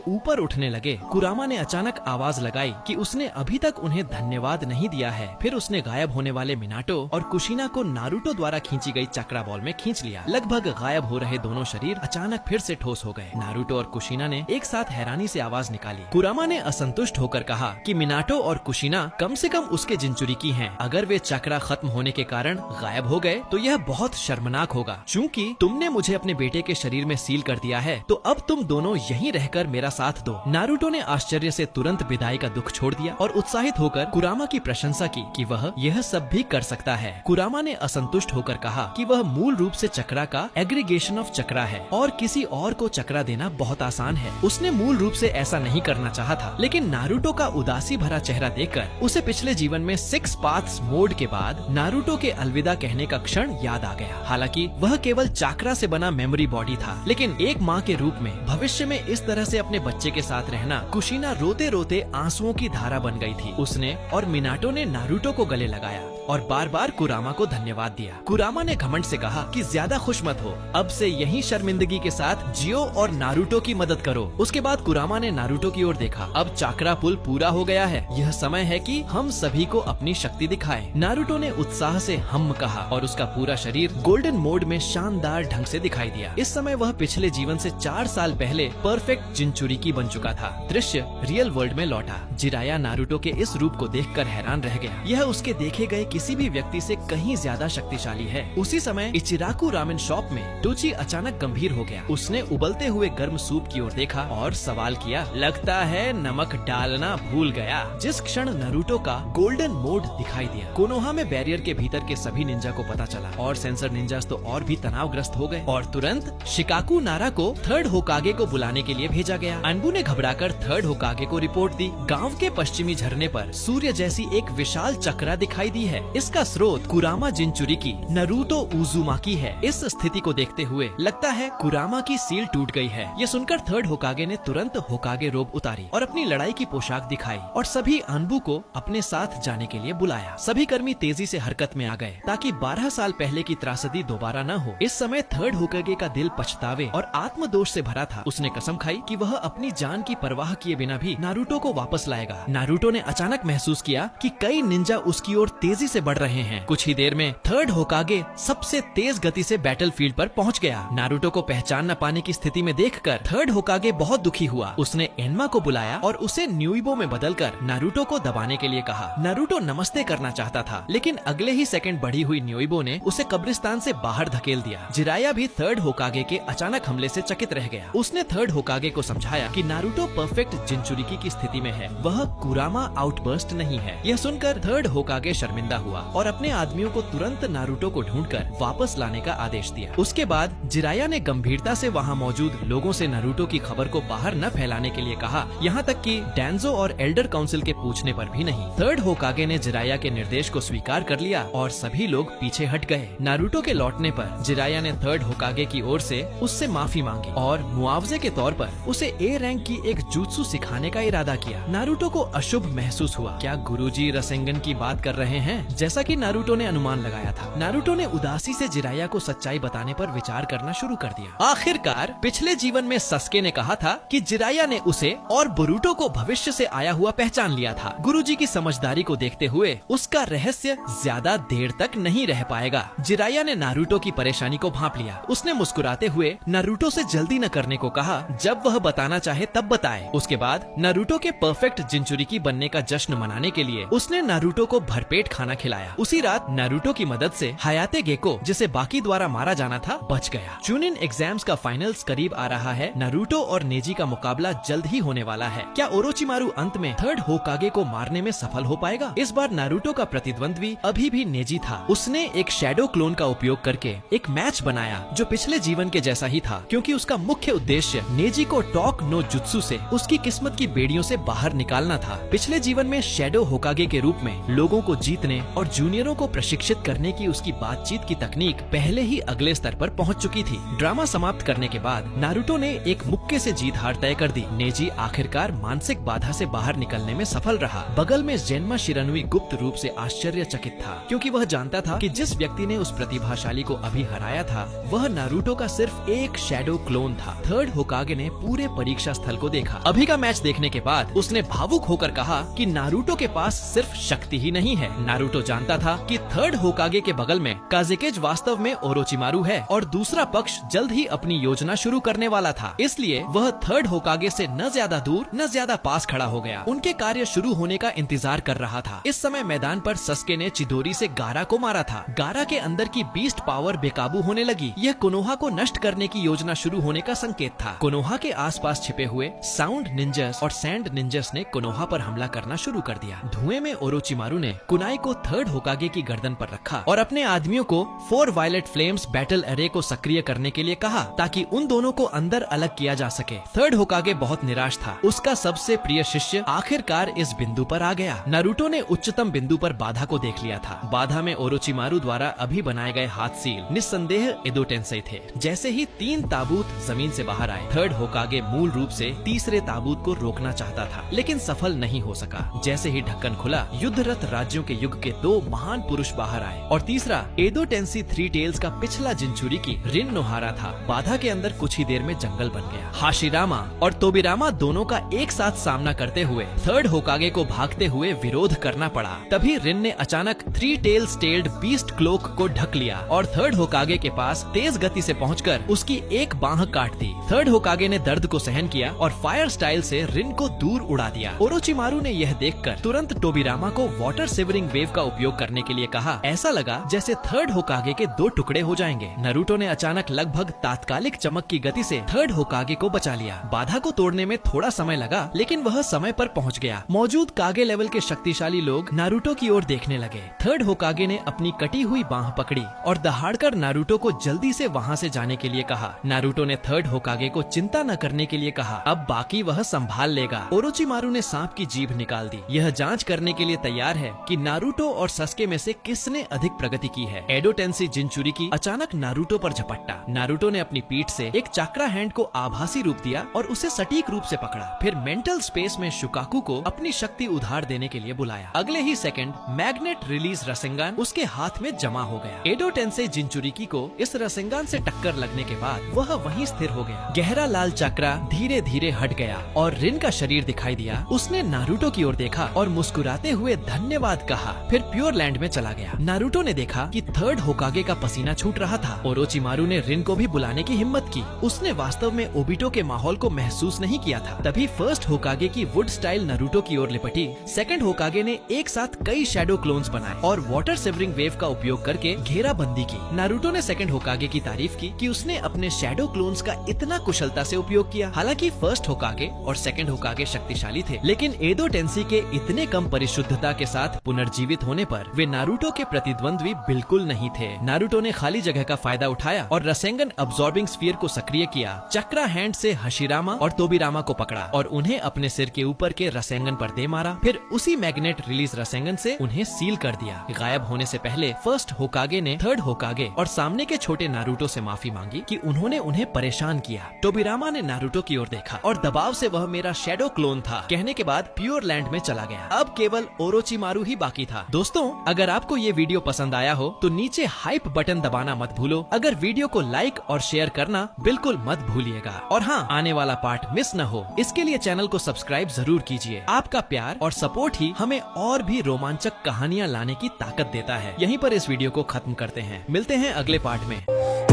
ऊपर उठने लगे, कुरामा ने अचानक आवाज लगाई कि उसने अभी तक उन्हें धन्यवाद नहीं दिया है। फिर उसने गायब होने वाले मिनाटो और कुशीना को नारुतो द्वारा खींची गई चक्रा बॉल में खींच लिया। लगभग गायब हो रहे दोनों शरीर अचानक फिर से ठोस हो गए। नारुतो और कुशीना ने एक साथ हैरानी से आवाज निकाली। कुरामा ने असंतुष्ट होकर कहा कि मिनाटो और कुशीना कम से कम उसके जिंचुरिकी हैं। अगर वे चक्रा खत्म होने के कारण गायब हो गए तो यह बहुत शर्मनाक होगा। चूँकि तुमने मुझे अपने बेटे के शरीर में सील कर दिया है तो अब तुम दोनों यहीं रहकर मेरा साथ दो। नारुतो ने आश्चर्य से तुरंत विदाई का दुख छोड़ दिया और उत्साहित होकर कुरामा की प्रशंसा की कि वह यह सब भी कर सकता है। कुरामा ने असंतुष्ट होकर कहा कि वह मूल रूप से चक्रा का एग्रीगेशन ऑफ चक्रा है और किसी और को चक्रा देना बहुत आसान है। उसने मूल रूप से ऐसा नहीं करना चाहा था, लेकिन नारुतो का उदासी भरा चेहरा देखकर उसे पिछले जीवन में 6 पाथ्स मोड के बाद नारुतो के अलविदा कहने का क्षण याद आ गया। हालांकि वह केवल चाक्रा से बना मेमोरी बॉडी था, लेकिन एक माँ के रूप में भविष्य में इस तरह से अपने बच्चे के साथ रहना कुशीना रोते रोते आंसुओं की धारा बन गई थी। उसने और मिनाटो ने नारुतो को गले लगाया और बार बार कुरामा को धन्यवाद दिया। कुरामा ने घमंड से कहा कि ज्यादा खुश मत हो, अब से यही शर्मिंदगी के साथ जियो और नारुतो की मदद करो। उसके बाद कुरामा ने नारुतो की ओर देखा। अब चाक्रा पुल पूरा हो गया है, यह समय है कि हम सभी को अपनी शक्ति दिखाएं। नारुतो ने उत्साह से हम कहा और उसका पूरा शरीर गोल्डन मोड में शानदार ढंग से दिखाई दिया। इस समय वह पिछले जीवन से 4 साल पहले परफेक्ट जिंचुरिकी बन चुका था। दृश्य रियल वर्ल्ड में लौटा। जिराया नारुतो के इस रूप को देखकर हैरान रह गया। यह उसके देखे गए किसी भी व्यक्ति से कहीं ज्यादा शक्तिशाली है। उसी समय इचिराकू रामेन शॉप में टोची अचानक गंभीर हो गया। उसने उबलते हुए गर्म सूप की ओर देखा और सवाल किया, लगता है नमक डालना भूल गया। जिस क्षण नारुतो का गोल्डन मोड दिखाई दिया, कोनोहा में बैरियर के भीतर के सभी निंजा को पता चला और सेंसर निंजास तो और भी तनावग्रस्त हो गए और तुरंत शिकाकू नारा को थर्ड होकागे को बुलाने के लिए भेजा गया। अनबू ने घबराकर थर्ड होकागे को रिपोर्ट दी। गांव के पश्चिमी झरने पर सूर्य जैसी एक विशाल चक्रा दिखाई दी है। इसका स्रोत कुरामा जिनचुरिकी नारुतो उज़ुमाकी है। इस स्थिति को देखते हुए लगता है कुरामा की सील टूट गई है। ये सुनकर थर्ड होकागे ने तुरंत होकागे रोब उतारी और अपनी लड़ाई की पोशाक दिखाई और सभी अनबू को अपने साथ जाने के लिए बुलाया। सभी कर्मी तेजी से हरकत में आ गए ताकि 12 साल पहले की त्रासदी दोबारा न हो। इस समय थर्ड होकागे का दिल पछतावे और आत्मदोष से भरा था। उसने कसम खाई कि वह अपनी जान की परवाह किए बिना भी नारुतो को वापस लाएगा। नारुतो ने अचानक महसूस किया कि कई निंजा उसकी ओर तेजी से बढ़ रहे हैं। कुछ ही देर में थर्ड होकागे सबसे तेज गति से बैटलफील्ड पर पहुंच गया। नारुतो को पहचान न पाने की स्थिति में देखकर थर्ड होकागे बहुत दुखी हुआ। उसने एन्मा को बुलाया और उसे न्यूइबो में बदलकर नारुतो को दबाने के लिए कहा। नारुतो नमस्ते करना चाहता था, लेकिन अगले ही सेकंड बढ़ी हुई न्यूइबो ने उसे कब्रिस्तान से बाहर धकेल दिया। जिराया भी थर्ड होकागे के अचानक हमले से चकित रह गया। उसने थर्ड होकागे को समझाया कि नारुतो परफेक्ट जिनचुरिकी की स्थिति में है, वह कुरामा आउटबर्स्ट नहीं है। यह सुनकर थर्ड होकागे शर्मिंदा हुआ और अपने आदमियों को तुरंत नारुतो को ढूंढकर वापस लाने का आदेश दिया। उसके बाद जिराया ने गंभीरता से वहां मौजूद लोगों से नारुतो की खबर को बाहर न फैलाने के लिए कहा, यहाँ तक कि डैंजो और एल्डर काउंसिल के पूछने पर भी नहीं। थर्ड होकागे ने जिराया के निर्देश को स्वीकार कर लिया और सभी लोग पीछे हट गए। नारुतो के लौटने पर जिराया ने थर्ड होकागे की ओर से उससे माफी मांगी और मुआवजे के तौर पर उसे ए रैंक की एक जुत्सु सिखाने का इरादा किया। नारुतो को अशुभ महसूस हुआ। क्या गुरुजी रसेंगन की बात कर रहे हैं, जैसा कि नारुतो ने अनुमान लगाया था। नारुतो ने उदासी से जिराया को सच्चाई बताने पर विचार करना शुरू कर दिया। आखिरकार पिछले जीवन में सस्के ने कहा था कि जिराया ने उसे और बोरुटो को भविष्य से आया हुआ पहचान लिया था। गुरुजी की समझदारी को देखते हुए उसका रहस्य ज्यादा देर तक नहीं रह पाएगा। जिराया ने नारुतो की परेशानी को भांप लिया। उसने मुस्कुराते हुए नारुतो से जल्दी न करने को कहा, जब वह बताना चाहे तब बताए। उसके बाद नारुतो के परफेक्ट जिनचुरिकी बनने का जश्न मनाने के लिए उसने नारुतो को भरपेट खाना खिलाया। उसी रात नारुतो की मदद से हायाते गेको, जिसे बाकी द्वारा मारा जाना था, बच गया। चुनिन एग्जाम्स का फाइनल्स करीब आ रहा है। नारुतो और नेजी का मुकाबला जल्द ही होने वाला है। क्या ओरोचिमारू अंत में थर्ड होकागे को मारने में सफल हो पाएगा? इस बार नारुतो का प्रतिद्वंद्वी अभी भी नेजी था। उसने एक शैडो क्लोन का उपयोग करके एक मैच बनाया जो पिछले जीवन के जैसा ही था, क्योंकि उसका मुख्य उद्देश्य नेजी को टॉक नो जुत्सु से उसकी किस्मत की बेड़ियों से बाहर निकालना था। पिछले जीवन में शैडो होकागे के रूप में लोगों को जीतने और जूनियरों को प्रशिक्षित करने की उसकी बातचीत की तकनीक पहले ही अगले स्तर पर पहुंच चुकी थी। ड्रामा समाप्त करने के बाद नारुतो ने एक मुक्के से जीत हार तय कर दी। नेजी आखिरकार मानसिक बाधा से बाहर निकलने में सफल रहा। बगल में जेन्मा शिरानुई गुप्त रूप से आश्चर्यचकित था, क्योंकि वह जानता था कि जिस व्यक्ति ने उस प्रतिभाशाली को अभी हराया था वह नारुतो का सिर्फ एक शैडो क्लोन था। थर्ड होकागे ने पूरे परीक्षा स्थल को देखा। अभी का मैच देखने के बाद उसने भावुक होकर कहा कि नारुतो के पास सिर्फ शक्ति ही नहीं है। नारुतो जानता था कि थर्ड होकागे के बगल में काज़ेकेज वास्तव में ओरोचिमारू है और दूसरा पक्ष जल्द ही अपनी योजना शुरू करने वाला था। इसलिए वह थर्ड होकागे से न ज्यादा दूर न ज्यादा पास खड़ा हो गया। उनके कार्य शुरू होने का इंतजार कर रहा था। इस समय मैदान पर सस्के ने चिदोरी से गारा को मारा था। गारा के अंदर की बीस्ट पावर बेकाबू होने लगी। यह कोनोहा को नष्ट करने की योजना शुरू होने का संकेत था। कोनोहा के आसपास छिपे हुए साउंड निंजर्स और सैंड निंजर्स ने कोनोहा पर हमला करना शुरू कर दिया। धुएं में ओरोचिमारू ने कुनाई को थर्ड होकागे की गर्दन पर रखा और अपने आदमियों को 4 वायलेट फ्लेम्स बैटल एरे को सक्रिय करने के लिए कहा, ताकि उन दोनों को अंदर अलग किया जा सके। थर्ड होकागे बहुत निराश था। उसका सबसे प्रिय शिष्य आखिरकार इस बिंदु पर आ गया। नारुतो ने उच्चतम बिंदु पर बाधा को देख लिया था। बाधा में ओरोचिमारू द्वारा अभी बनाए गए हाथ सील निस्संदेह एडो टेंसेई थे। जैसे ही 3 ताबूत जमीन से बाहर आए, थर्ड होकागे मूल रूप से तीसरे ताबूत को रोकना चाहता था, लेकिन सफल नहीं हो सका। जैसे ही ढक्कन खुला, युद्धरत राज्यों के युग के 2 महान पुरुष बाहर आए और तीसरा एडो टेंसेई 3 टेल्स का पिछला जिनचुरिकी रिन नोहारा था। बाधा के अंदर कुछ ही देर में जंगल बन गया। हाशिरामा और तोबिरामा दोनों का एक साथ सामना करते हुए थर्ड होकागे को भागते हुए विरोध करना पड़ा। तभी रिन ने अचानक 3 टेल्स टेल्ड बीस्ट क्लोक को ढक लिया और थर्ड होकागे के पास तेज गति से पहुंचकर उसकी एक बांह काट दी। थर्ड होकागे ने दर्द को सहन किया और फायर स्टाइल से रिन को दूर उड़ा दिया। ओरोचिमारू ने यह देखकर तुरंत तोबिरामा को वाटर सिवरिंग वेव का उपयोग करने के लिए कहा। ऐसा लगा जैसे थर्ड होकागे के 2 टुकड़े हो जाएंगे। नारुतो ने अचानक लगभग तात्कालिक चमक की गति से थर्ड होकागे को बचा लिया। बाधा को तोड़ने में थोड़ा समय लगा, लेकिन वह समय पर पहुंच गया। मौजूद कागे लेवल के शक्तिशाली लोग नारुतो की ओर देखने लगे। थर्ड होकागे ने अपनी कटी हुई बांह पकड़ी और दहाड़कर नारुतो को जल्दी से वहां से जाने के लिए कहा। नारुतो ने थर्ड होकागे को चिंता न करने के लिए कहा, अब बाकी वह संभाल लेगा। ओरोचिमारू ने सांप की जीभ निकाल दी। यह जांच करने के लिए तैयार है कि नारुतो और सस्के में से किसने अधिक प्रगति की है। एडो टेंसी जिनचुरिकी अचानक नारुतो पर झपट्टा। नारुतो ने अपनी पीठ से एक चाक्रा हैंड को आभासी रूप दिया और उसे सटीक रूप से पकड़ा। फिर मेंटल स्पेस में शुकाकू को अपनी शक्ति उधार देने के लिए बुलाया। अगले ही सेकंड मैग्नेट रिलीज रसेंगान उसके हाथ में जमा हो गया। एडो टेंसी जिनचुरिकी को इस रसेंगान से टक्कर लगने के बाद वह वहीं स्थिर हो गया। गहरा लाल चक्रा धीरे धीरे हट गया और रिन का शरीर दिखाई दिया। उसने नारुतो की ओर देखा और मुस्कुराते हुए धन्यवाद कहा, फिर प्योर लैंड में चला गया। नारुतो ने देखा कि थर्ड होकागे का पसीना छूट रहा था। ओरोचिमारू ने रिन को भी बुलाने की हिम्मत की। उसने वास्तव में ओबिटो के माहौल को महसूस नहीं किया था। तभी फर्स्ट होकागे की वुड स्टाइल नारुतो की ओर लिपटी। सेकंड होकागे ने एक साथ कई शैडो क्लोन्स बनाए और वाटर सेवरिंग वेव का उपयोग करके घेराबंदी की। नारुतो ने सेकंड होकागे की तारीफ की कि उसने अपने शैडो क्लोन्स का इतना कुशलता से उपयोग किया। हालांकि फर्स्ट होकागे और सेकंड होकागे शक्तिशाली थे, लेकिन एडो टेंसी के इतने कम परिशुद्धता के साथ पुनर्जीवित होने पर वे नारुतो के प्रतिद्वंद्वी बिल्कुल नहीं थे। नारुतो ने खाली जगह का फायदा उठाया और रसेंगन अब्सॉर्बिंग स्फीयर को सक्रिय किया। चक्रा हैंड से हशिरामा और तोबिरामा को पकड़ा और उन्हें अपने सिर के ऊपर के रसेंगन पर दे मारा। फिर उसी मैग्नेट रिलीज रसेंगन से उन्हें सील कर दिया। गायब होने से पहले फर्स्ट होकागे ने थर्ड होकागे और सामने के छोटे नारुतो से माफी मांगी कि उन्होंने उन्हें परेशान किया। तोबिरामा ने नारुतो की ओर देखा और दबाव से वह मेरा शैडो क्लोन था कहने के बाद प्योर लैंड में चला गया। अब केवल ओरोचिमारू ही बाकी था। दोस्तों, अगर आपको ये वीडियो पसंद आया हो तो नीचे हाइप बटन दबाना मत भूलो। अगर वीडियो को लाइक और शेयर करना बिल्कुल मत भूलिएगा। और हाँ, आने वाला पार्ट मिस न हो इसके लिए चैनल को सब्सक्राइब जरूर कीजिए। आपका प्यार और सपोर्ट ही हमें और भी रोमांचक कहानियाँ लाने की ताकत देता है। यहीं पर इस वीडियो को खत्म करते हैं। मिलते हैं अगले पार्ट में।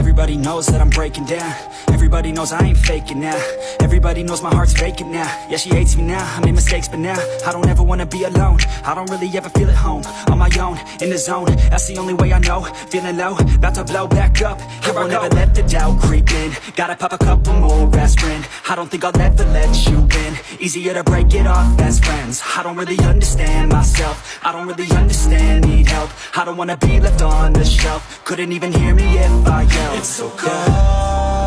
Everybody knows that I'm breaking down. Everybody knows I ain't faking now. Everybody knows my heart's vacant now. Yeah, she hates me now, I made mistakes but now I don't ever wanna be alone. I don't really ever feel at home. On my own, in the zone, that's the only way I know. Feeling low, about to blow back up. Here I never let the doubt creep in. Gotta pop a couple more aspirin. I don't think I'll ever let you in. Easier to break it off best friends. I don't really understand myself. I don't really understand, need help. I don't wanna be left on the shelf. Couldn't even hear me if I yelled. It's so cold.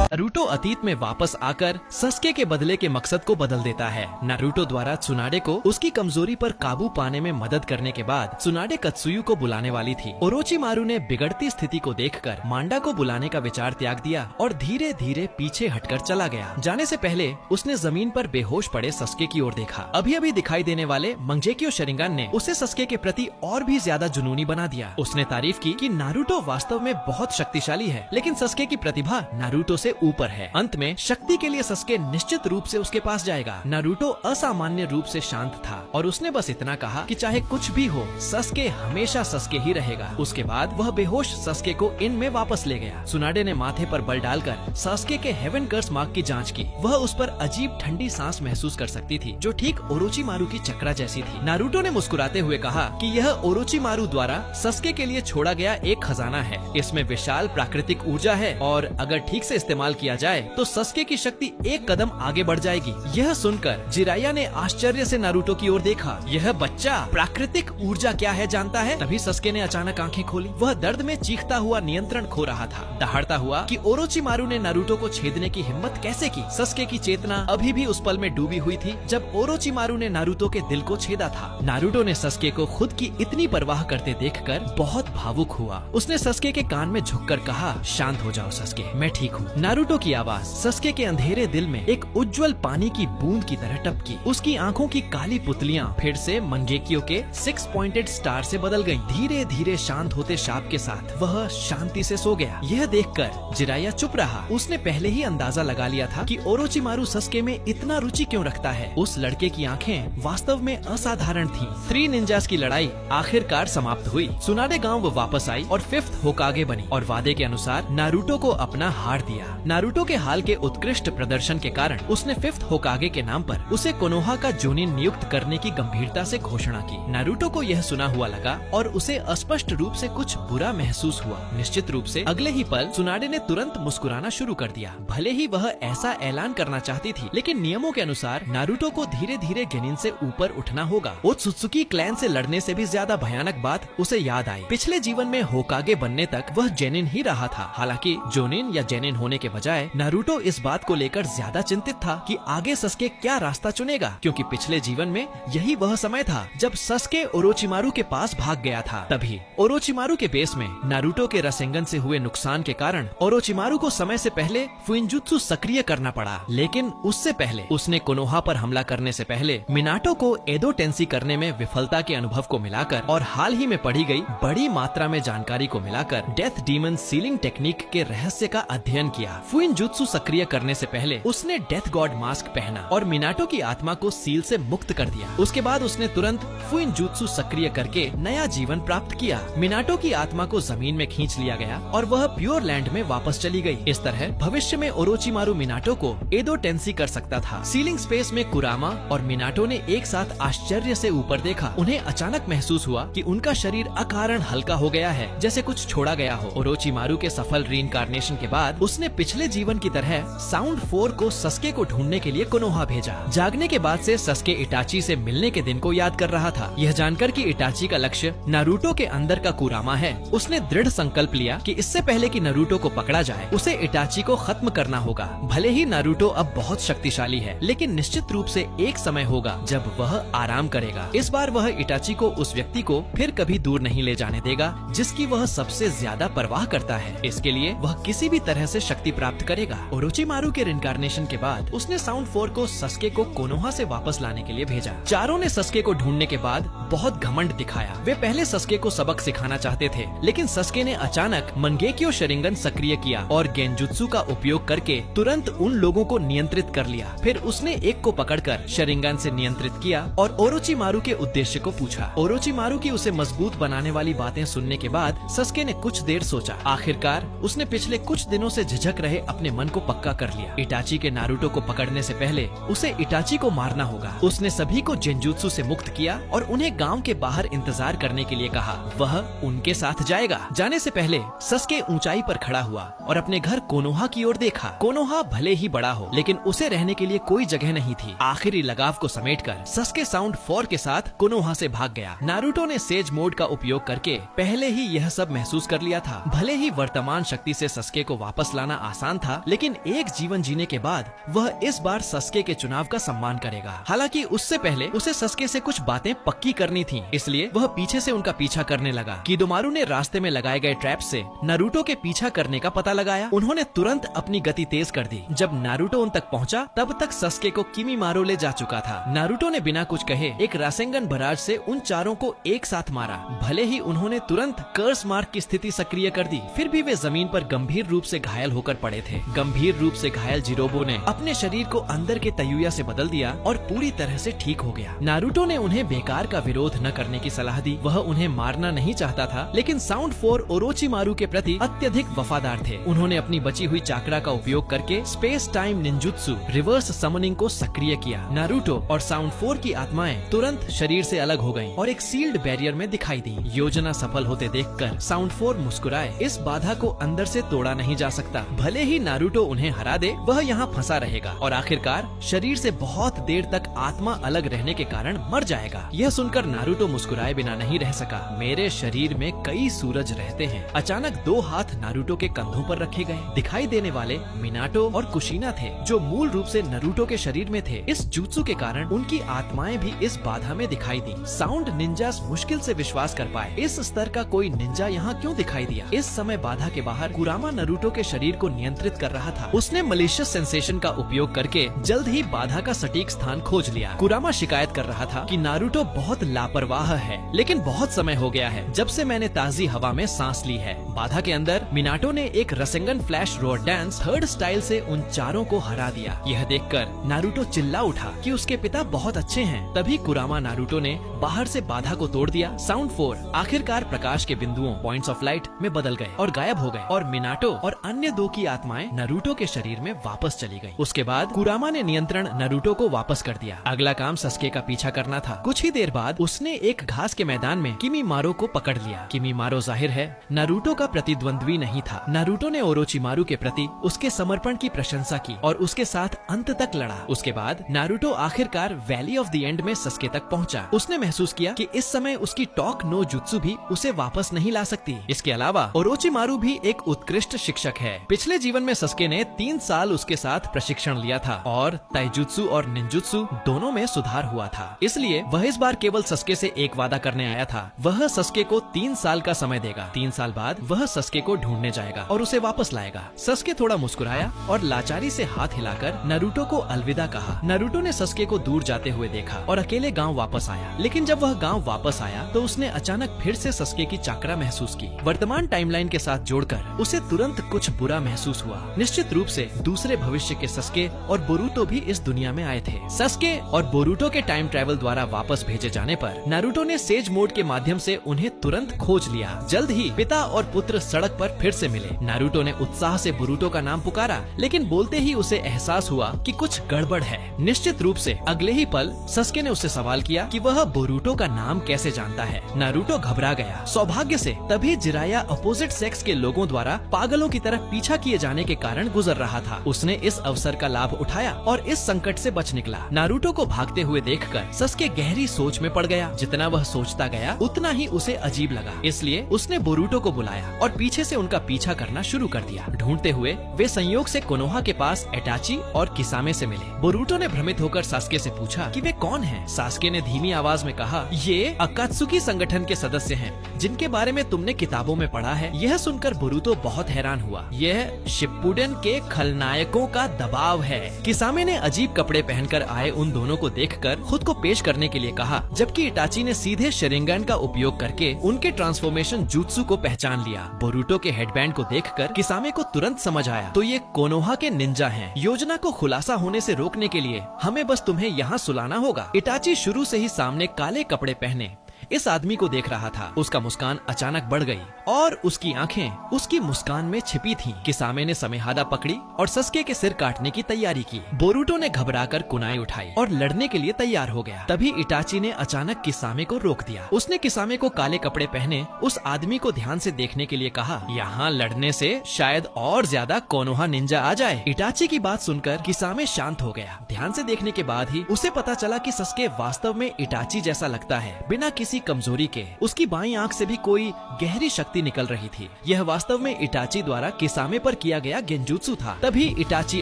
Naruto अतीत में वापस आकर सस्के के बदले के मकसद को बदल देता है। नारुतो द्वारा त्सुनाडे को उसकी कमजोरी पर काबू पाने में मदद करने के बाद त्सुनाडे कत्सुयु को बुलाने वाली थी। ओरोचिमारू ने बिगड़ती स्थिति को देखकर मांडा को बुलाने का विचार त्याग दिया और धीरे धीरे पीछे हटकर चला गया। जाने से पहले उसने जमीन पर बेहोश पड़े सस्के की ओर देखा। अभी अभी दिखाई देने वाले मंगजेकियो शरिंगन ने उसे सस्के के प्रति और भी ज्यादा जुनूनी बना दिया। उसने तारीफ की कि नारुतो वास्तव में बहुत शक्तिशाली है, लेकिन सस्के की प्रतिभा नारुतो से ऊपर है। अंत में शक्ति के लिए सस्के निश्चित रूप से उसके पास जाएगा। नारुतो असामान्य रूप से शांत था और उसने बस इतना कहा कि चाहे कुछ भी हो, सस्के हमेशा सस्के ही रहेगा। उसके बाद वह बेहोश सस्के को इन में वापस ले गया। त्सुनाडे ने माथे पर बल डालकर सस्के के हेवन कर्स मार्क की जांच की। वह उस पर अजीब ठंडी सांस महसूस कर सकती थी, जो ठीक ओरोचिमारू की चक्रा जैसी थी। नारुतो ने मुस्कुराते हुए कहा कि यह ओरोचिमारू द्वारा सस्के के लिए छोड़ा गया एक खजाना है। इसमें विशाल प्राकृतिक ऊर्जा है और अगर ठीक से इस्तेमाल किया जाए तो सस्के की शक्ति एक कदम आगे बढ़ जाएगी। यह सुनकर जिराया ने आश्चर्य से नारुतो की ओर देखा। यह बच्चा प्राकृतिक ऊर्जा क्या है जानता है? तभी सस्के ने अचानक आंखें खोली। वह दर्द में चीखता हुआ नियंत्रण खो रहा था, दहाड़ता हुआ कि ओरोचिमारू ने नारुतो को छेदने की हिम्मत कैसे की। सस्के की चेतना अभी भी उस पल में डूबी हुई थी जब ओरोचिमारू ने नारुतो के दिल को छेदा था। नारुतो ने सस्के को खुद की इतनी परवाह करते देखकर बहुत भावुक हुआ। उसने सस्के के कान में झुककर कहा, शांत हो जाओ सस्के, मैं ठीक हूँ। नारुतो की आवाज सस्के के अंधेरे दिल में एक उज्जवल पानी की बूंद की तरह टपकी। उसकी आंखों की काली पुतलियां फिर से मंगेकियो के 6 पॉइंटेड स्टार से बदल गईं। धीरे धीरे शांत होते शाप के साथ वह शांति से सो गया। यह देखकर जिराया चुप रहा। उसने पहले ही अंदाजा लगा लिया था कि ओरोचिमारू सस्के में इतना रुचि क्यों रखता है। उस लड़के की आंखें वास्तव में असाधारण थीं। 3 निंजास की लड़ाई आखिरकार समाप्त हुई। त्सुनाडे गांव वो वापस आई और 5th होकागे बनी और वादे के अनुसार नारुतो को अपना हार दिया। नारुतो के हाल के उत्कृष्ट प्रदर्शन के कारण उसने 5th होकागे के नाम पर उसे कोनोहा का जोनिन नियुक्त करने की गंभीरता से घोषणा की। नारुतो को यह सुना हुआ लगा और उसे स्पष्ट रूप से कुछ बुरा महसूस हुआ। निश्चित रूप से अगले ही पल त्सुनाडे ने तुरंत मुस्कुराना शुरू कर दिया। भले ही वह ऐसा ऐलान करना चाहती थी, लेकिन नियमों के अनुसार नारुतो को धीरे धीरे जेनिन से ऊपर उठना होगा। ओत्सुत्सुकी क्लैन से लड़ने से भी ज्यादा भयानक बात उसे याद आई। पिछले जीवन में होकागे बनने तक वह जेनिन ही रहा था। हालांकि जोनिन या जेनिन होने के बजाय नारुतो इस बात को लेकर ज्यादा चिंतित था कि आगे सस्के क्या रास्ता चुनेगा, क्योंकि पिछले जीवन में यही वह समय था जब सस्के ओरोचिमारू के पास भाग गया था। तभी ओरोचिमारू के बेस में नारुतो के रसेंगन से हुए नुकसान के कारण ओरोचिमारू को समय से पहले फुइनजुत्सु सक्रिय करना पड़ा। लेकिन उससे पहले उसने कोनोहा पर हमला करने से पहले मिनाटो को एडो टेंसी करने में विफलता के अनुभव को मिलाकर और हाल ही में पढ़ी गई बड़ी मात्रा में जानकारी को मिलाकर डेथ डीमन सीलिंग टेक्निक के रहस्य का अध्ययन किया। फुइनजुत्सु सक्रिय करने से पहले उसने डेथ गॉड मास्क पहना और मिनाटो की आत्मा को सील से मुक्त कर दिया। उसके बाद उसने तुरंत फुइनजुत्सु सक्रिय करके नया जीवन प्राप्त किया। मिनाटो की आत्मा को जमीन में खींच लिया गया और वह प्योर लैंड में वापस चली गई। इस तरह भविष्य में ओरोचिमारू मिनाटो को एडो टेंसी कर सकता था। सीलिंग स्पेस में कुरामा और मिनाटो ने एक साथ आश्चर्य से ऊपर देखा। उन्हें अचानक महसूस हुआ कि उनका शरीर अकारण हल्का हो गया है, जैसे कुछ छोड़ा गया हो। ओरोचिमारू के सफल रीइंकार्नेशन के बाद उसने पिछले जीवन की तरह साउंड 4 को सस्के को ढूंढने के लिए कोनोहा भेजा। जागने के बाद से सस्के इटाची से मिलने के दिन को याद कर रहा था। यह जानकर कि इटाची का लक्ष्य नारुतो के अंदर का कुरामा है, उसने दृढ़ संकल्प लिया कि इससे पहले कि नारुतो को पकड़ा जाए उसे इटाची को खत्म करना होगा। भले ही नारुतो अब बहुत शक्तिशाली है, लेकिन निश्चित रूप से एक समय होगा जब वह आराम करेगा। इस बार वह इटाची को उस व्यक्ति को फिर कभी दूर नहीं ले जाने देगा जिसकी वह सबसे ज्यादा परवाह करता है। इसके लिए वह किसी भी तरह से शक्ति प्राप्त करेगा। ओरोचिमारू के रिइंकार्नेशन के बाद उसने साउंड 4 को सस्के को कोनोहा से वापस लाने के लिए भेजा। चारों ने सस्के को ढूंढने के बाद बहुत घमंड दिखाया। वे पहले सस्के को सबक सिखाना चाहते थे, लेकिन सस्के ने अचानक मंगेक्यो शरिंगन सक्रिय किया और गेंजुत्सु का उपयोग करके तुरंत उन लोगों को नियंत्रित कर लिया। फिर उसने एक को पकड़कर शरिंगन से नियंत्रित किया और ओरोचिमारू के उद्देश्य को पूछा। ओरोचिमारू की उसे मजबूत बनाने वाली बातें सुनने के बाद सस्के ने कुछ देर सोचा। आखिरकार उसने पिछले कुछ दिनों से झिझक रहे अपने मन को पक्का कर लिया। इटाची के नारुतो को पकड़ने से पहले उसे इटाची को मारना होगा। उसने सभी को जेंजुत्सु से मुक्त किया और उन्हें गांव के बाहर इंतजार करने के लिए कहा। वह उनके साथ जाएगा। जाने से पहले सस्के ऊंचाई पर खड़ा हुआ और अपने घर कोनोहा की ओर देखा। कोनोहा भले ही बड़ा हो, लेकिन उसे रहने के लिए कोई जगह नहीं थी। आखिरी लगाव को समेटकर सस्के साउंड 4 के साथ कोनोहा से भाग गया। नारुतो ने सेज मोड का उपयोग करके पहले ही यह सब महसूस कर लिया था। भले ही वर्तमान शक्ति से सस्के को वापस लाना आसान था, लेकिन एक जीवन जीने के बाद वह इस बार सस्के के चुनाव का सम्मान करेगा। हालांकि उससे पहले उसे सस्के से कुछ बातें पक्की करनी थी, इसलिए वह पीछे से उनका पीछा करने लगा। किदोमारू ने रास्ते में लगाए गए ट्रैप से नारुतो के पीछा करने का पता लगाया। उन्होंने तुरंत अपनी गति तेज कर दी। जब नारुतो उन तक पहुंचा, तब तक सस्के को किमीमारो ले जा चुका था। नारुतो ने बिना कुछ कहे एक रासेंगन बराज से उन चारों को एक साथ मारा। भले ही उन्होंने तुरंत कर्स मार्क की स्थिति सक्रिय कर दी, फिर भी वे जमीन पर गंभीर रूप से घायल होकर पड़े थे। गंभीर रूप से घायल जिरोबो ने अपने शरीर को अंदर के तयुया से बदल दिया और पूरी तरह से ठीक हो गया। नारुतो ने उन्हें बेकार का विरोध न करने की सलाह दी। वह उन्हें मारना नहीं चाहता था, लेकिन साउंड 4 ओरोचिमारू के प्रति अत्यधिक वफादार थे। उन्होंने अपनी बची हुई चाकरा का उपयोग करके space time ninjutsu reverse summoning को सक्रिय किया। नारुतो और साउंड 4 की आत्माएं तुरंत शरीर से अलग हो गयीं और एक सील्ड बैरियर में दिखाई दी। योजना सफल होते देखकर साउंड 4 मुस्कुराए। इस बाधा को अंदर से तोड़ा नहीं जा सकता। भले ही नारुतो उन्हें हरा दे, वह यहाँ फंसा रहेगा और आखिरकार शरीर से बहुत देर तक आत्मा अलग रहने के कारण मर जाएगा। यह सुनकर नारुतो मुस्कुराए बिना नहीं रह सका। मेरे शरीर में कई सूरज रहते हैं। अचानक 2 हाथ नारुतो के कंधों पर रखे गए। दिखाई देने वाले मिनाटो और कुशिना थे, जो मूल रूप से नारुतो के शरीर में थे। इस जुत्सु के कारण उनकी आत्माएं भी इस बाधा में दिखाई दी। साउंड निंजास मुश्किल से विश्वास कर पाए, इस स्तर का कोई निंजा यहाँ क्यों दिखाई दिया। इस समय बाधा के बाहर कुरामा नारुतो के शरीर को नियंत्रित कर रहा था। उसने मलिशियस सेंसेशन का उपयोग करके जल्द ही बाधा का सटीक स्थान खोज लिया। कुरामा शिकायत कर रहा था कि नारुतो बहुत लापरवाह है, लेकिन बहुत समय हो गया है जब से मैंने ताजी हवा में सांस ली है। बाधा के अंदर मिनाटो ने एक Rasengan flash road dance third style से उन चारों को हरा दिया। यह देखकर नारुतो चिल्ला उठा कि उसके पिता बहुत अच्छे हैं। तभी कुरामा नारुतो ने बाहर से बाधा को तोड़ दिया। साउंड 4 आखिरकार प्रकाश के बिंदुओं पॉइंट्स ऑफ लाइट में बदल गए और गायब हो गए और मिनाटो और अन्य 2 की आत्माएं नारुतो के शरीर में वापस चली गयी। उसके बाद कुरामा ने नियंत्रण नारुतो को वापस कर दिया। अगला काम सस्के का पीछा करना था। कुछ ही देर बाद उसने एक घास के मैदान में किमीमारो को पकड़ लिया। किमीमारो जाहिर है नारुतो का प्रतिद्वंद्वी नहीं था। नारुतो ने ओरोचिमारू के प्रति उसके समर्पण की प्रशंसा की और उसके साथ अंत तक लड़ा। उसके बाद नारुतो आखिरकार वैली ऑफ द एंड में सस्के तक पहुंचा। उसने महसूस किया कि इस समय उसकी टॉक नो जुत्सु भी उसे वापस नहीं ला सकती। इसके अलावा ओरोचिमारू भी एक उत्कृष्ट शिक्षक है। पिछले जीवन में सस्के ने 3 साल उसके साथ प्रशिक्षण लिया था और ताइजुत्सु और निंजुत्सु दोनों में सुधार हुआ था। इसलिए वह इस बार केवल सस्के से एक वादा करने आया था। वह सस्के को 3 साल का समय देगा। 3 साल बाद वह सस्के को ढूंढने जाएगा और उसे वापस लाएगा। सस्के थोड़ा मुस्कुराया और लाचारी से हाथ हिलाकर नारुतो को अलविदा कहा। नारुतो ने सस्के को दूर जाते हुए देखा और अकेले गांव वापस आया। लेकिन जब वह गांव वापस आया तो उसने अचानक फिर से सस्के की चाकरा महसूस की। वर्तमान टाइमलाइन के साथ जोड़कर उसे तुरंत कुछ बुरा महसूस हुआ। निश्चित रूप से दूसरे भविष्य के सस्के और बोरुतो भी इस दुनिया में आए थे। सस्के और बोरुतो के टाइम ट्रैवल द्वारा वापस भेजे जाने पर नारुतो ने सेज मोड के माध्यम से उन्हें तुरंत खोज लिया। जल्द ही पिता और पुत्र सड़क पर फिर से मिले। नारुतो ने उत्साह से बोरुतो का नाम पुकारा, लेकिन बोलते ही उसे एहसास हुआ कि कुछ गड़बड़ है। निश्चित रूप से अगले ही पल सस्के ने उससे सवाल किया कि वह बोरुतो का नाम कैसे जानता है। नारुतो घबरा गया। सौभाग्य से तभी जिराया अपोजिट सेक्स के लोगों द्वारा पागलों की तरह पीछा किए जाने के कारण गुजर रहा था। उसने इस अवसर का लाभ उठाया और इस संकट से बच निकला। नारुतो को भागते हुए देखकर सस्के गहरी सोच में पड़ गया। जितना वह सोचता गया उतना ही उसे अजीब लगा। इसलिए उसने बोरुतो को बुलाया और पीछे से उनका पीछा करना शुरू कर दिया। ढूंढते हुए वे संयोग से कोनोहा के पास एटाची और किसामे से मिले। बोरुतो ने भ्रमित होकर सास्के से पूछा कि वे कौन हैं? सास्के ने धीमी आवाज में कहा, ये अकात्सुकी संगठन के सदस्य हैं, जिनके बारे में तुमने किताबों में पढ़ा है। यह सुनकर बोरुतो बहुत हैरान हुआ। यह शिप्पुडेन के खलनायकों का दबाव है। किसामे ने अजीब कपड़े पहनकर आए उन दोनों को देखकर खुद को पेश करने के लिए कहा, जबकि इटाची ने सीधे शरिंगन का उपयोग करके उनके ट्रांसफॉर्मेशन जुत्सु को पहचान लिया। बोरुतो के हेडबैंड को देखकर किसामे को तुरंत समझ आया, तो ये कोनोहा के निंजा हैं। योजना को खुलासा होने से रोकने के लिए हमें बस तुम्हें यहाँ सुलाना होगा। इटाची शुरू से ही सामने काले कपड़े पहने इस आदमी को देख रहा था। उसका मुस्कान अचानक बढ़ गई और उसकी आंखें उसकी मुस्कान में छिपी थीं। किसामे ने समेहादा पकड़ी और सस्के के सिर काटने की तैयारी की। बोरुतो ने घबराकर कुनाई उठाई और लड़ने के लिए तैयार हो गया। तभी इटाची ने अचानक किसामे को रोक दिया। उसने किसामे को काले कपड़े पहने उस आदमी को ध्यान से देखने के लिए कहा, यहाँ लड़ने से शायद और ज्यादा कोनोहा निंजा आ जाए। इटाची की बात सुनकर किसामे शांत हो गया। ध्यान से देखने के बाद ही उसे पता चला कि सस्के वास्तव में इटाची जैसा लगता है। बिना किसी कमजोरी के उसकी बाईं आंख से भी कोई गहरी शक्ति निकल रही थी। यह वास्तव में इटाची द्वारा किसामे पर किया गया गेंजुत्सु था। तभी इटाची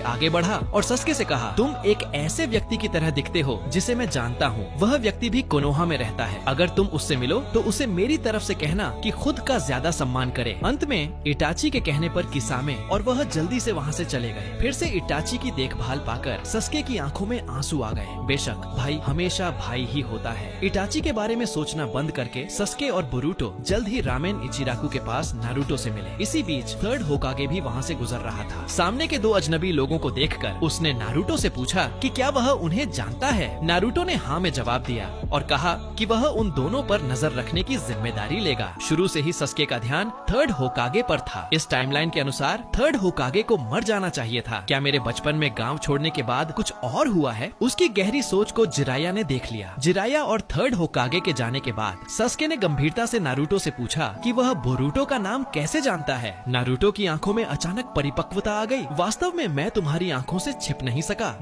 आगे बढ़ा और सस्के से कहा, तुम एक ऐसे व्यक्ति की तरह दिखते हो जिसे मैं जानता हूँ। वह व्यक्ति भी कोनोहा में रहता है। अगर तुम उससे मिलो तो उसे मेरी तरफ से कहना कि खुद का ज्यादा सम्मान करे। अंत में इटाची के कहने पर किसामे और वह जल्दी से वहाँ से चले गए। फिर से इटाची की देखभाल पाकर सस्के की आंखों में आंसू आ गए। बेशक भाई हमेशा भाई ही होता है। इटाची के बारे में सोचना बंद करके सस्के और बोरुतो जल्द ही रामेन इचिराकू के पास नारुतो से मिले। इसी बीच थर्ड होकागे भी वहाँ से गुजर रहा था। सामने के दो अजनबी लोगों को देखकर उसने नारुतो से पूछा कि क्या वह उन्हें जानता है। नारुतो ने हाँ में जवाब दिया और कहा कि वह उन दोनों पर नजर रखने की जिम्मेदारी लेगा। शुरू से ही सस्के का ध्यान थर्ड होकागे पर था। इस टाइमलाइन के अनुसार थर्ड होकागे को मर जाना चाहिए था। क्या मेरे बचपन में गाँव छोड़ने के बाद कुछ और हुआ है? उसकी गहरी सोच को जिराया ने देख लिया। जिराया और थर्ड होकागे के जाने के बाद सस्के ने गंभीरता से नारुतो से पूछा कि वह बोरुतो का नाम कैसे जानता है। नारुतो की आंखों में अचानक परिपक्वता आ गई। वास्तव में मैं तुम्हारी आंखों से छिप नहीं सका।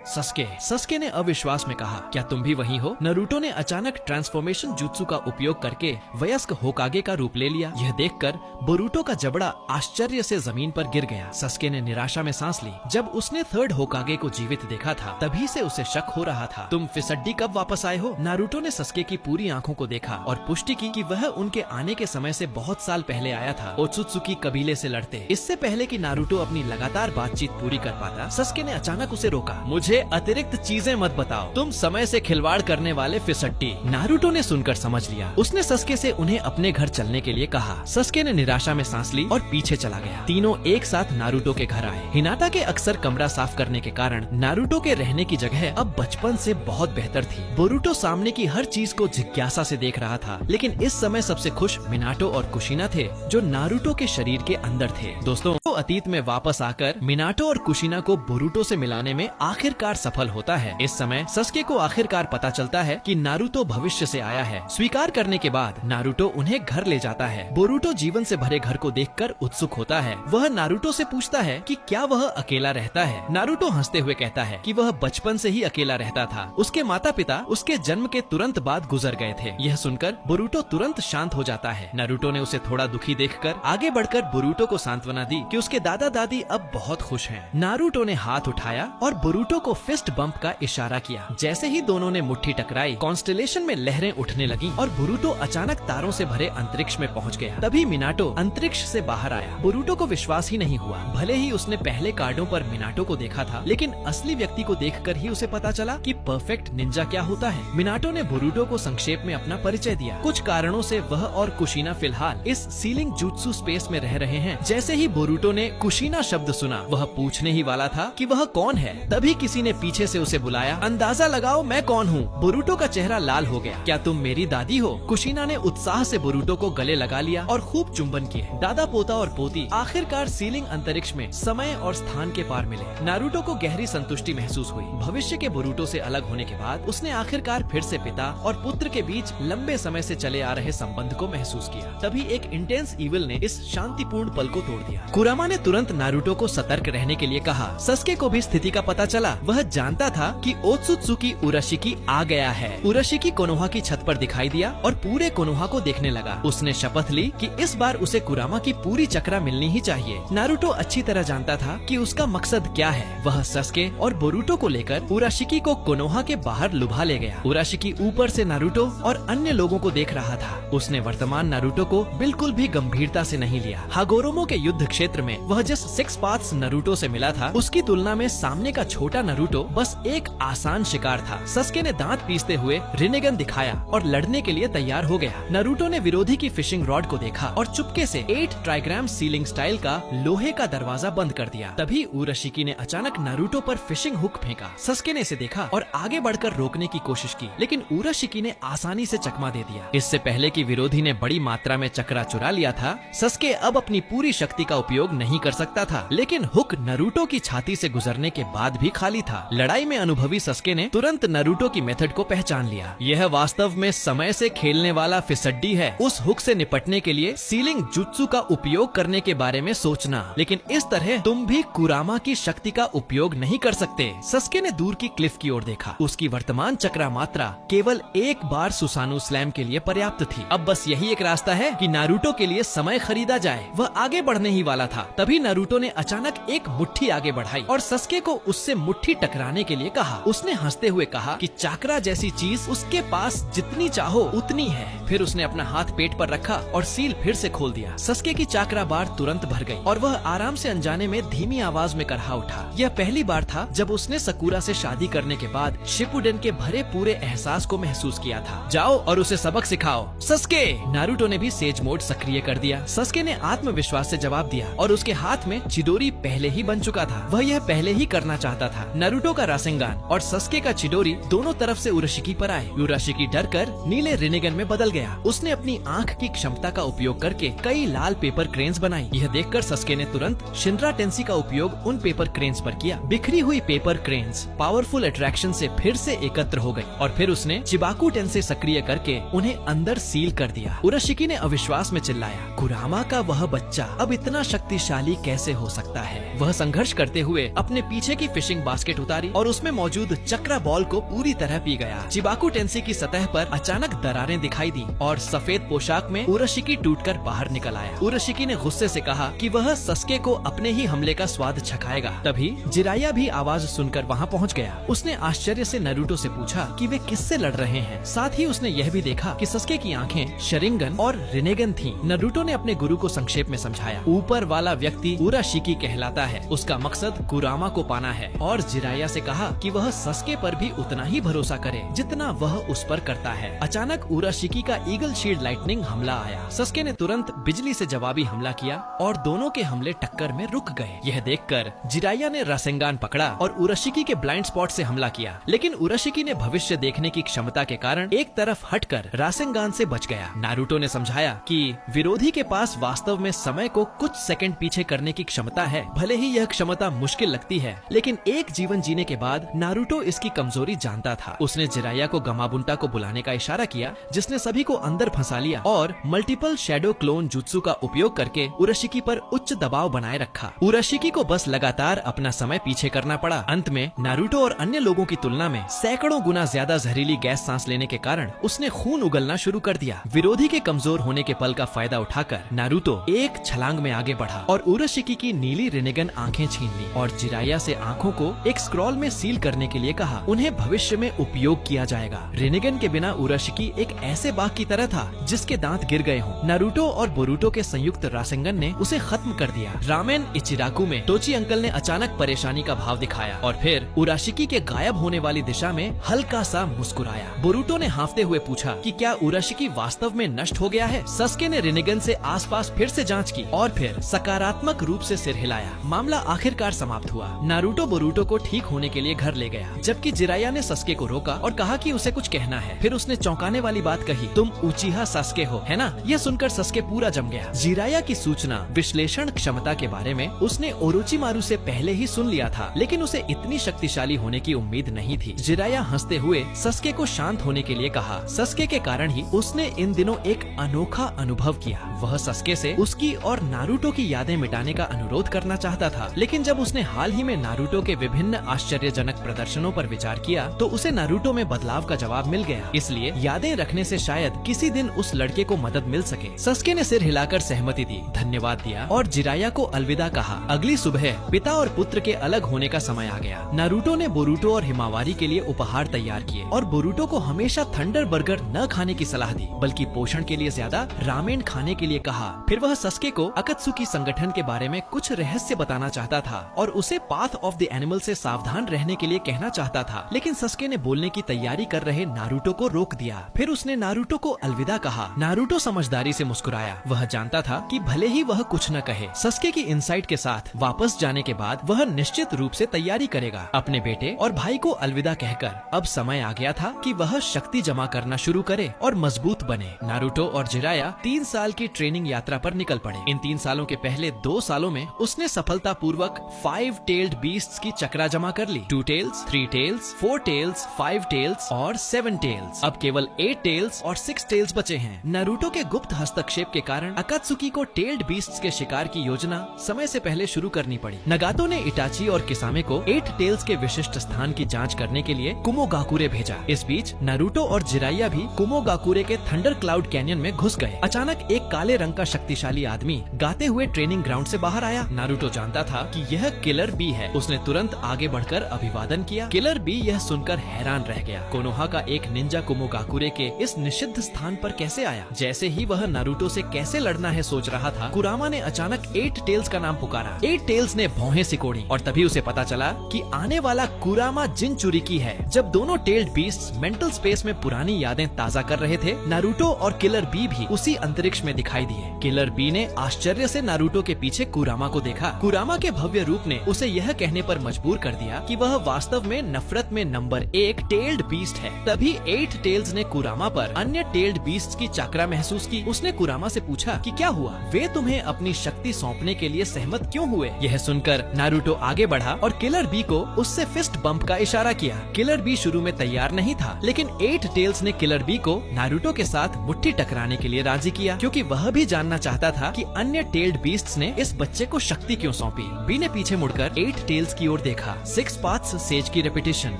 सस्के ने अविश्वास में कहा, क्या तुम भी वही हो? नारुतो ने अचानक ट्रांसफॉर्मेशन जुत्सु का उपयोग करके वयस्क होकागे का रूप ले लिया। यह देखकर बोरुतो का जबड़ा आश्चर्य से जमीन पर गिर गया। सस्के ने निराशा में सांस ली। जब उसने थर्ड होकागे को जीवित देखा था तभी से उसे शक हो रहा था। तुम फिसड्डी कब वापस आए हो? नारुतो ने सस्के की पूरी आंखों को देखा और पुष्टि की कि वह उनके आने के समय से बहुत साल पहले आया था, ओत्सुत्सुकी कबीले से लड़ते। इससे पहले कि नारुतो अपनी लगातार बातचीत पूरी कर पाता, सस्के ने अचानक उसे रोका। मुझे अतिरिक्त चीजें मत बताओ, तुम समय से खिलवाड़ करने वाले फिसड्डी। नारुतो ने सुनकर समझ लिया। उसने सस्के से उन्हें अपने घर चलने के लिए कहा। सस्के ने निराशा में सांस ली और पीछे चला गया। तीनों एक साथ नारुतो के घर आए। हिनाटा के अक्सर कमरा साफ करने के कारण नारुतो के रहने की जगह अब बचपन से बहुत बेहतर थी। बोरुतो सामने की हर चीज को जिज्ञासा से देख रहा था, लेकिन इस समय सबसे खुश मिनाटो और कुशिना थे जो नारुतो के शरीर के अंदर थे। दोस्तों, अतीत में वापस आकर मिनाटो और कुशिना को बोरुतो से मिलाने में आखिरकार आखिरकार सफल होता है। इस समय सस्के को आखिरकार पता चलता है कि नारुतो भविष्य से आया है। स्वीकार करने के बाद नारुतो उन्हें घर ले जाता है। बोरुटो जीवन से भरे घर को देखकर उत्सुक होता है। वह नारुतो से पूछता है कि क्या वह अकेला रहता है। नारुतो हंसते हुए कहता है कि वह बचपन से ही अकेला रहता था। उसके माता पिता उसके जन्म के तुरंत बाद गुजर गए थे। यह सुनकर बोरुटो तुरंत शांत हो जाता है। नारुतो ने उसे थोड़ा दुखी देखकर आगे बढ़कर बोरुटो को सांत्वना दी कि उसके दादा दादी अब बहुत खुश हैं। नारुतो ने हाथ उठाया और बोरुटो को फिस्ट बम्प का इशारा किया। जैसे ही दोनों ने मुट्ठी टकराई, कॉन्स्टेलेशन में लहरें उठने लगीं और बोरुटो अचानक तारों से भरे अंतरिक्ष में पहुंच गया। तभी मिनाटो अंतरिक्ष से बाहर आया। बोरुटो को विश्वास ही नहीं हुआ। भले ही उसने पहले कार्डों पर मिनाटो को देखा था, लेकिन असली व्यक्ति को देखकर ही उसे पता चला कि परफेक्ट निंजा क्या होता है। मिनाटो ने बोरुटो को संक्षेप में अपना परिचय दिया। कुछ कारणों से वह और कुशीना फिलहाल इस सीलिंग जुत्सु स्पेस में रह रहे हैं। जैसे ही बोरुटो ने कुशीना शब्द सुना, वह पूछने ही वाला था कि वह कौन है। तभी किसी ने पीछे से उसे बुलाया, अंदाजा लगाओ मैं कौन हूँ। बोरुटो का चेहरा लाल हो गया। क्या तुम मेरी दादी हो? कुशीना ने उत्साह से बोरुटो को गले लगा लिया और खूब चुंबन किए। दादा पोता और पोती आखिरकार सीलिंग अंतरिक्ष में समय और स्थान के पार मिले। नारुतो को गहरी संतुष्टि महसूस हुई। भविष्य के बोरुटो से अलग होने के बाद उसने आखिरकार फिर से पिता और पुत्र के बीच लंबे समय से चले आ रहे संबंध को महसूस किया। तभी एक इंटेंस ईविल ने इस शांतिपूर्ण पल को तोड़ दिया। कुरामा ने तुरंत नारुतो को सतर्क रहने के लिए कहा। सस्के को भी स्थिति का पता चला। वह जानता था कि ओत्सुत्सुकी उराशिकी आ गया है। उराशिकी कोनोहा की छत पर दिखाई दिया और पूरे कोनोहा को देखने लगा। उसने शपथ ली कि इस बार उसे कुरामा की पूरी चक्रा मिलनी ही चाहिए। नारुतो अच्छी तरह जानता था कि उसका मकसद क्या है। वह सस्के और बोरुटो को लेकर उराशिकी को कोनोहा के बाहर लुभा ले गया। उराशिकी ऊपर से नारुतो और अन्य लोगों को देख रहा था। उसने वर्तमान नारुतो को बिल्कुल भी गंभीरता से नहीं लिया। हागोरोमो के युद्ध क्षेत्र में वह जिस सिक्स पाथ्स नारुतो से मिला था, उसकी तुलना में सामने का छोटा नारुतो बस एक आसान शिकार था। सस्के ने दांत पीसते हुए रिनेगन दिखाया और लड़ने के लिए तैयार हो गया। नारुतो ने विरोधी की फिशिंग रॉड को देखा और चुपके से 8 ट्राइग्राम सीलिंग स्टाइल का लोहे का दरवाजा बंद कर दिया। तभी उराशिकी ने अचानक नारुतो पर फिशिंग हुक फेंका। सस्के ने इसे देखा और आगे बढ़कर रोकने की कोशिश की, लेकिन उराशिकी ने आसानी से चकमा दे दिया। इससे पहले कि विरोधी ने बड़ी मात्रा में चक्रा चुरा लिया था, सस्के अब अपनी पूरी शक्ति का उपयोग नहीं कर सकता था। लेकिन हुक नारुतो की छाती से गुजरने के बाद भी खाली था। लड़ाई में अनुभवी सस्के ने तुरंत नारुतो की मेथड को पहचान लिया। यह वास्तव में समय से खेलने वाला फिसड्डी है। उस हुक से निपटने के लिए सीलिंग जुत्सु का उपयोग करने के बारे में सोचना, लेकिन इस तरह तुम भी कुरामा की शक्ति का उपयोग नहीं कर सकते। सस्के ने दूर की क्लिफ की ओर देखा। उसकी वर्तमान चक्रा मात्रा केवल एक बार सुसानु स्लैम के लिए पर्याप्त थी। अब बस यही एक रास्ता है कि नारुतो के लिए समय खरीदा जाए। वह आगे बढ़ने ही वाला था। तभी नारुतो ने अचानक एक मुट्ठी आगे बढ़ाई और सस्के को उससे मुट्ठी टकराने के लिए कहा। उसने हंसते हुए कहा कि चाकरा जैसी चीज उसके पास जितनी चाहो उतनी है। फिर उसने अपना हाथ पेट पर रखा और सील फिर से खोल दिया। सस्के की चाकरा बार तुरंत भर गई और वह आराम से अनजाने में धीमी आवाज में करहा उठा। यह पहली बार था जब उसने सकुरा से शादी करने के बाद शिपुडेन के भरे पूरे एहसास को महसूस किया था। जाओ और उसे सबक सिखाओ सस्के। नारुतो ने भी सेज मोड सक्रिय कर दिया। सस्के ने आत्मविश्वास से जवाब दिया और उसके हाथ में चिडोरी पहले ही बन चुका था। वह यह पहले ही करना चाहता था। नारुतो का रासेंगान और सस्के का चिडोरी दोनों तरफ से उराशिकी पर आए। उराशिकी डरकर नीले रिनेगन में बदल गया। उसने अपनी आंख की क्षमता का उपयोग करके कई लाल पेपर क्रेन्स बनाई। यह देखकर सस्के ने तुरंत शिनरा टेंसी का उपयोग उन पेपर क्रेन्स पर किया। बिखरी हुई पेपर क्रेन्स पावरफुल अट्रैक्शन से फिर से एकत्र हो गई और फिर उसने चिबाकू टेंसे सक्रिय करके उन्हें अंदर सील कर दिया। उराशिकी ने अविश्वास में चिल्लाया, कुरामा का वह बच्चा अब इतना शक्तिशाली कैसे हो सकता है? वह संघर्ष करते हुए अपने पीछे की फिशिंग बास्केट उतारी और उसमें मौजूद चक्रा बॉल को पूरी तरह पी गया। चिबाकू टेंसी की सतह पर अचानक दरारें दिखाई दी और सफेद पोशाक में उराशिकी टूटकर बाहर निकल आया। उराशिकी ने गुस्से से कहा कि वह सस्के को अपने ही हमले का स्वाद चखाएगा। तभी जिराया भी आवाज सुनकर वहाँ पहुँच गया। उसने आश्चर्य से नारुतो से पूछा कि वे किससे लड़ रहे हैं। साथ ही उसने यह भी देखा कि सस्के की आंखें शरिंगन और रिनेगन थीं। नारुतो ने अपने गुरु को संक्षेप में समझाया, ऊपर वाला व्यक्ति उराशिकी कहलाता है। उसका मकसद कुरामा को पाना है। और जिराया से कहा कि वह सस्के पर भी उतना ही भरोसा करे जितना वह उस पर करता है। अचानक उराशिकी का ईगल शील्ड लाइटनिंग हमला आया। सस्के ने तुरंत बिजली से जवाबी हमला किया और दोनों के हमले टक्कर में रुक गए। यह देखकर जिराया ने रासेंगान पकड़ा और उराशिकी के ब्लाइंड स्पॉट से हमला किया, लेकिन उराशिकी ने भविष्य देखने की क्षमता के कारण एक तरफ हटकर रासेंगान से बच गया। नारुतो ने समझाया कि विरोधी के पास वास्तव में समय को कुछ सेकंड पीछे करने की क्षमता है। भले ही यह क्षमता मुश्किल लगती है, लेकिन एक जीवन जीवन जीने के बाद नारुतो इसकी कमजोरी जानता था। उसने जिराया को गमाबुंटा को बुलाने का इशारा किया, जिसने सभी को अंदर फंसा लिया और मल्टीपल शैडो क्लोन जुत्सु का उपयोग करके उराशिकी पर उच्च दबाव बनाए रखा। उराशिकी को बस लगातार अपना समय पीछे करना पड़ा। अंत में नारुतो और अन्य लोगों की तुलना में सैकड़ों गुना ज्यादा जहरीली गैस सांस लेने के कारण उसने खून उगलना शुरू कर दिया। विरोधी के कमजोर होने के पल का फायदा उठाकर नारुतो एक छलांग में आगे बढ़ा और उराशिकी की नीली रिनेगन आंखें छीन ली और जिराया से आंखों को एक स्क्रॉल में सील करने के लिए कहा। उन्हें भविष्य में उपयोग किया जाएगा। रिनेगन के बिना उराशिकी एक ऐसे बाघ की तरह था जिसके दांत गिर गए हों। नारुतो और बोरुटो के संयुक्त रासेंगन ने उसे खत्म कर दिया। रामेन इचिराकु में टोची अंकल ने अचानक परेशानी का भाव दिखाया और फिर उराशिकी के गायब होने वाली दिशा में हल्का सा मुस्कुराया। बोरुटो ने हांफते हुए पूछा कि क्या उराशिकी वास्तव में नष्ट हो गया है? सस्के ने रिनेगन से आसपास फिर से जांच की और फिर सकारात्मक रूप से सिर हिलाया। मामला आखिरकार समाप्त हुआ। नारुतो बोरुटो को ठीक होने के लिए घर ले गया, जबकि जिराया ने सस्के को रोका और कहा कि उसे कुछ कहना है। फिर उसने चौंकाने वाली बात कही, तुम उचिहा सास्के हो, है ना? यह सुनकर सस्के पूरा जम गया। जिराया की सूचना विश्लेषण क्षमता के बारे में उसने ओरोचिमारू से पहले ही सुन लिया था, लेकिन उसे इतनी शक्तिशाली होने की उम्मीद नहीं थी। जिराया हंसते हुए सस्के को शांत होने के लिए कहा। सस्के के कारण ही उसने इन दिनों एक अनोखा अनुभव किया। वह सस्के से उसकी और नारुतो की यादें मिटाने का अनुरोध करना चाहता था, लेकिन जब उसने हाल ही में नारुतो के विभिन्न आश्चर्यजनक प्रदर्शनों पर विचार किया तो उसे नारुतो में बदलाव का जवाब मिल गया। इसलिए यादें रखने से शायद किसी दिन उस लड़के को मदद मिल सके। सस्के ने सिर हिलाकर सहमति दी, धन्यवाद दिया और जिराया को अलविदा कहा। अगली सुबह पिता और पुत्र के अलग होने का समय आ गया। नारुतो ने बोरुटो और हिमावारी के लिए उपहार तैयार किए और बोरुटो को हमेशा थंडर बर्गर न खाने की सलाह दी, बल्कि पोषण के लिए ज्यादा रामेन खाने के लिए कहा। फिर वह सस्के को अकत्सुकी संगठन के बारे में कुछ रहस्य बताना चाहता था और उसे पाथ ऑफ द एनिमल से सावधान रहने के लिए कहना चाहता था, लेकिन सस्के ने बोलने की तैयारी कर रहे नारुतो को रोक दिया। फिर उसने नारुतो को अलविदा कहा। नारुतो समझदारी से मुस्कुराया। वह जानता था कि भले ही वह कुछ न कहे, सस्के की इनसाइट के साथ वापस जाने के बाद वह निश्चित रूप से तैयारी करेगा। अपने बेटे और भाई को अलविदा कहकर अब समय आ गया था कि वह शक्ति जमा करना शुरू करे और मजबूत बने। नारुतो और जिराया 3 साल की ट्रेनिंग यात्रा पर निकल पड़े। इन 3 सालों के पहले 2 सालों में उसने सफलतापूर्वक 5 टेल्ड बीस्ट्स की चक्रा जमा कर ली। 2 टेल्स, 3 टेल्स, 4 टेल्स, 5 टेल्स और 7 टेल्स। अब केवल 8 टेल्स और 6 टेल्स बचे हैं। नारुतो के गुप्त हस्तक्षेप के कारण अकात्सुकी को टेल्ड बीस्ट्स के शिकार की योजना समय से पहले शुरू करनी पड़ी। नगातो ने इटाची और किसामे को 8 टेल्स के विशिष्ट स्थान की जांच करने के लिए कुमोगाकुरे भेजा। इस बीच नारुतो और जिराया भी कुमोगाकुरे के थंडर क्लाउड कैनियन में घुस गए। अचानक एक काले रंग का शक्तिशाली आदमी गाते हुए ट्रेनिंग ग्राउंड से बाहर आया। नारुतो जानता था कि यह किलर बी है। उसने तुरंत आगे बढ़कर अभिवादन किया। किलर बी यह सुनकर हैरान रह गया। कोनोहा का एक निंजा कुमोगाकुरे के इस निषिद्ध स्थान पर कैसे आया? जैसे ही वह नारुतो से कैसे लड़ना है सोच रहा था, कुरामा ने अचानक 8 टेल्स का नाम पुकारा। 8 टेल्स ने भौहें सिकोड़ी और तभी उसे पता चला कि आने वाला कुरामा जिनचुरिकी है। जब दोनों टेल्ड बीस्ट्स मेंटल स्पेस में पुरानी यादें ताजा कर रहे थे, नारुतो और किलर बी भी उसी अंतरिक्ष में दिखाई दिए। किलर बी ने आश्चर्य से नारुतो के पीछे कुरामा को देखा। कुरामा के भव्य रूप ने उसे यह कहने पर मजबूर कर दिया कि वह वास्तव में नफरत में नंबर 1 टेल्ड बीस्ट है। तभी 8 टेल्स ने कुरामा पर अन्य टेल्ड बीस्ट की चक्रा महसूस की। उसने कुरामा से पूछा कि क्या हुआ, वे तुम्हें अपनी शक्ति सौंपने के लिए सहमत क्यों हुए? यह सुनकर नारुतो आगे बढ़ा और किलर बी को उससे फिस्ट बम्प का इशारा किया। किलर बी शुरू में तैयार नहीं था, लेकिन 8 टेल्स ने किलर बी को नारुतो के साथ मुट्ठी टकराने के लिए राजी किया, क्योंकि वह भी जानना चाहता था कि अन्य टेल्ड बीस्ट्स ने इस बच्चे को शक्ति क्यों सौंपी। बी ने पीछे मुड़कर 8 टेल्स की ओर देखा। 6 पाथ्स सेज की रेपिटेशन,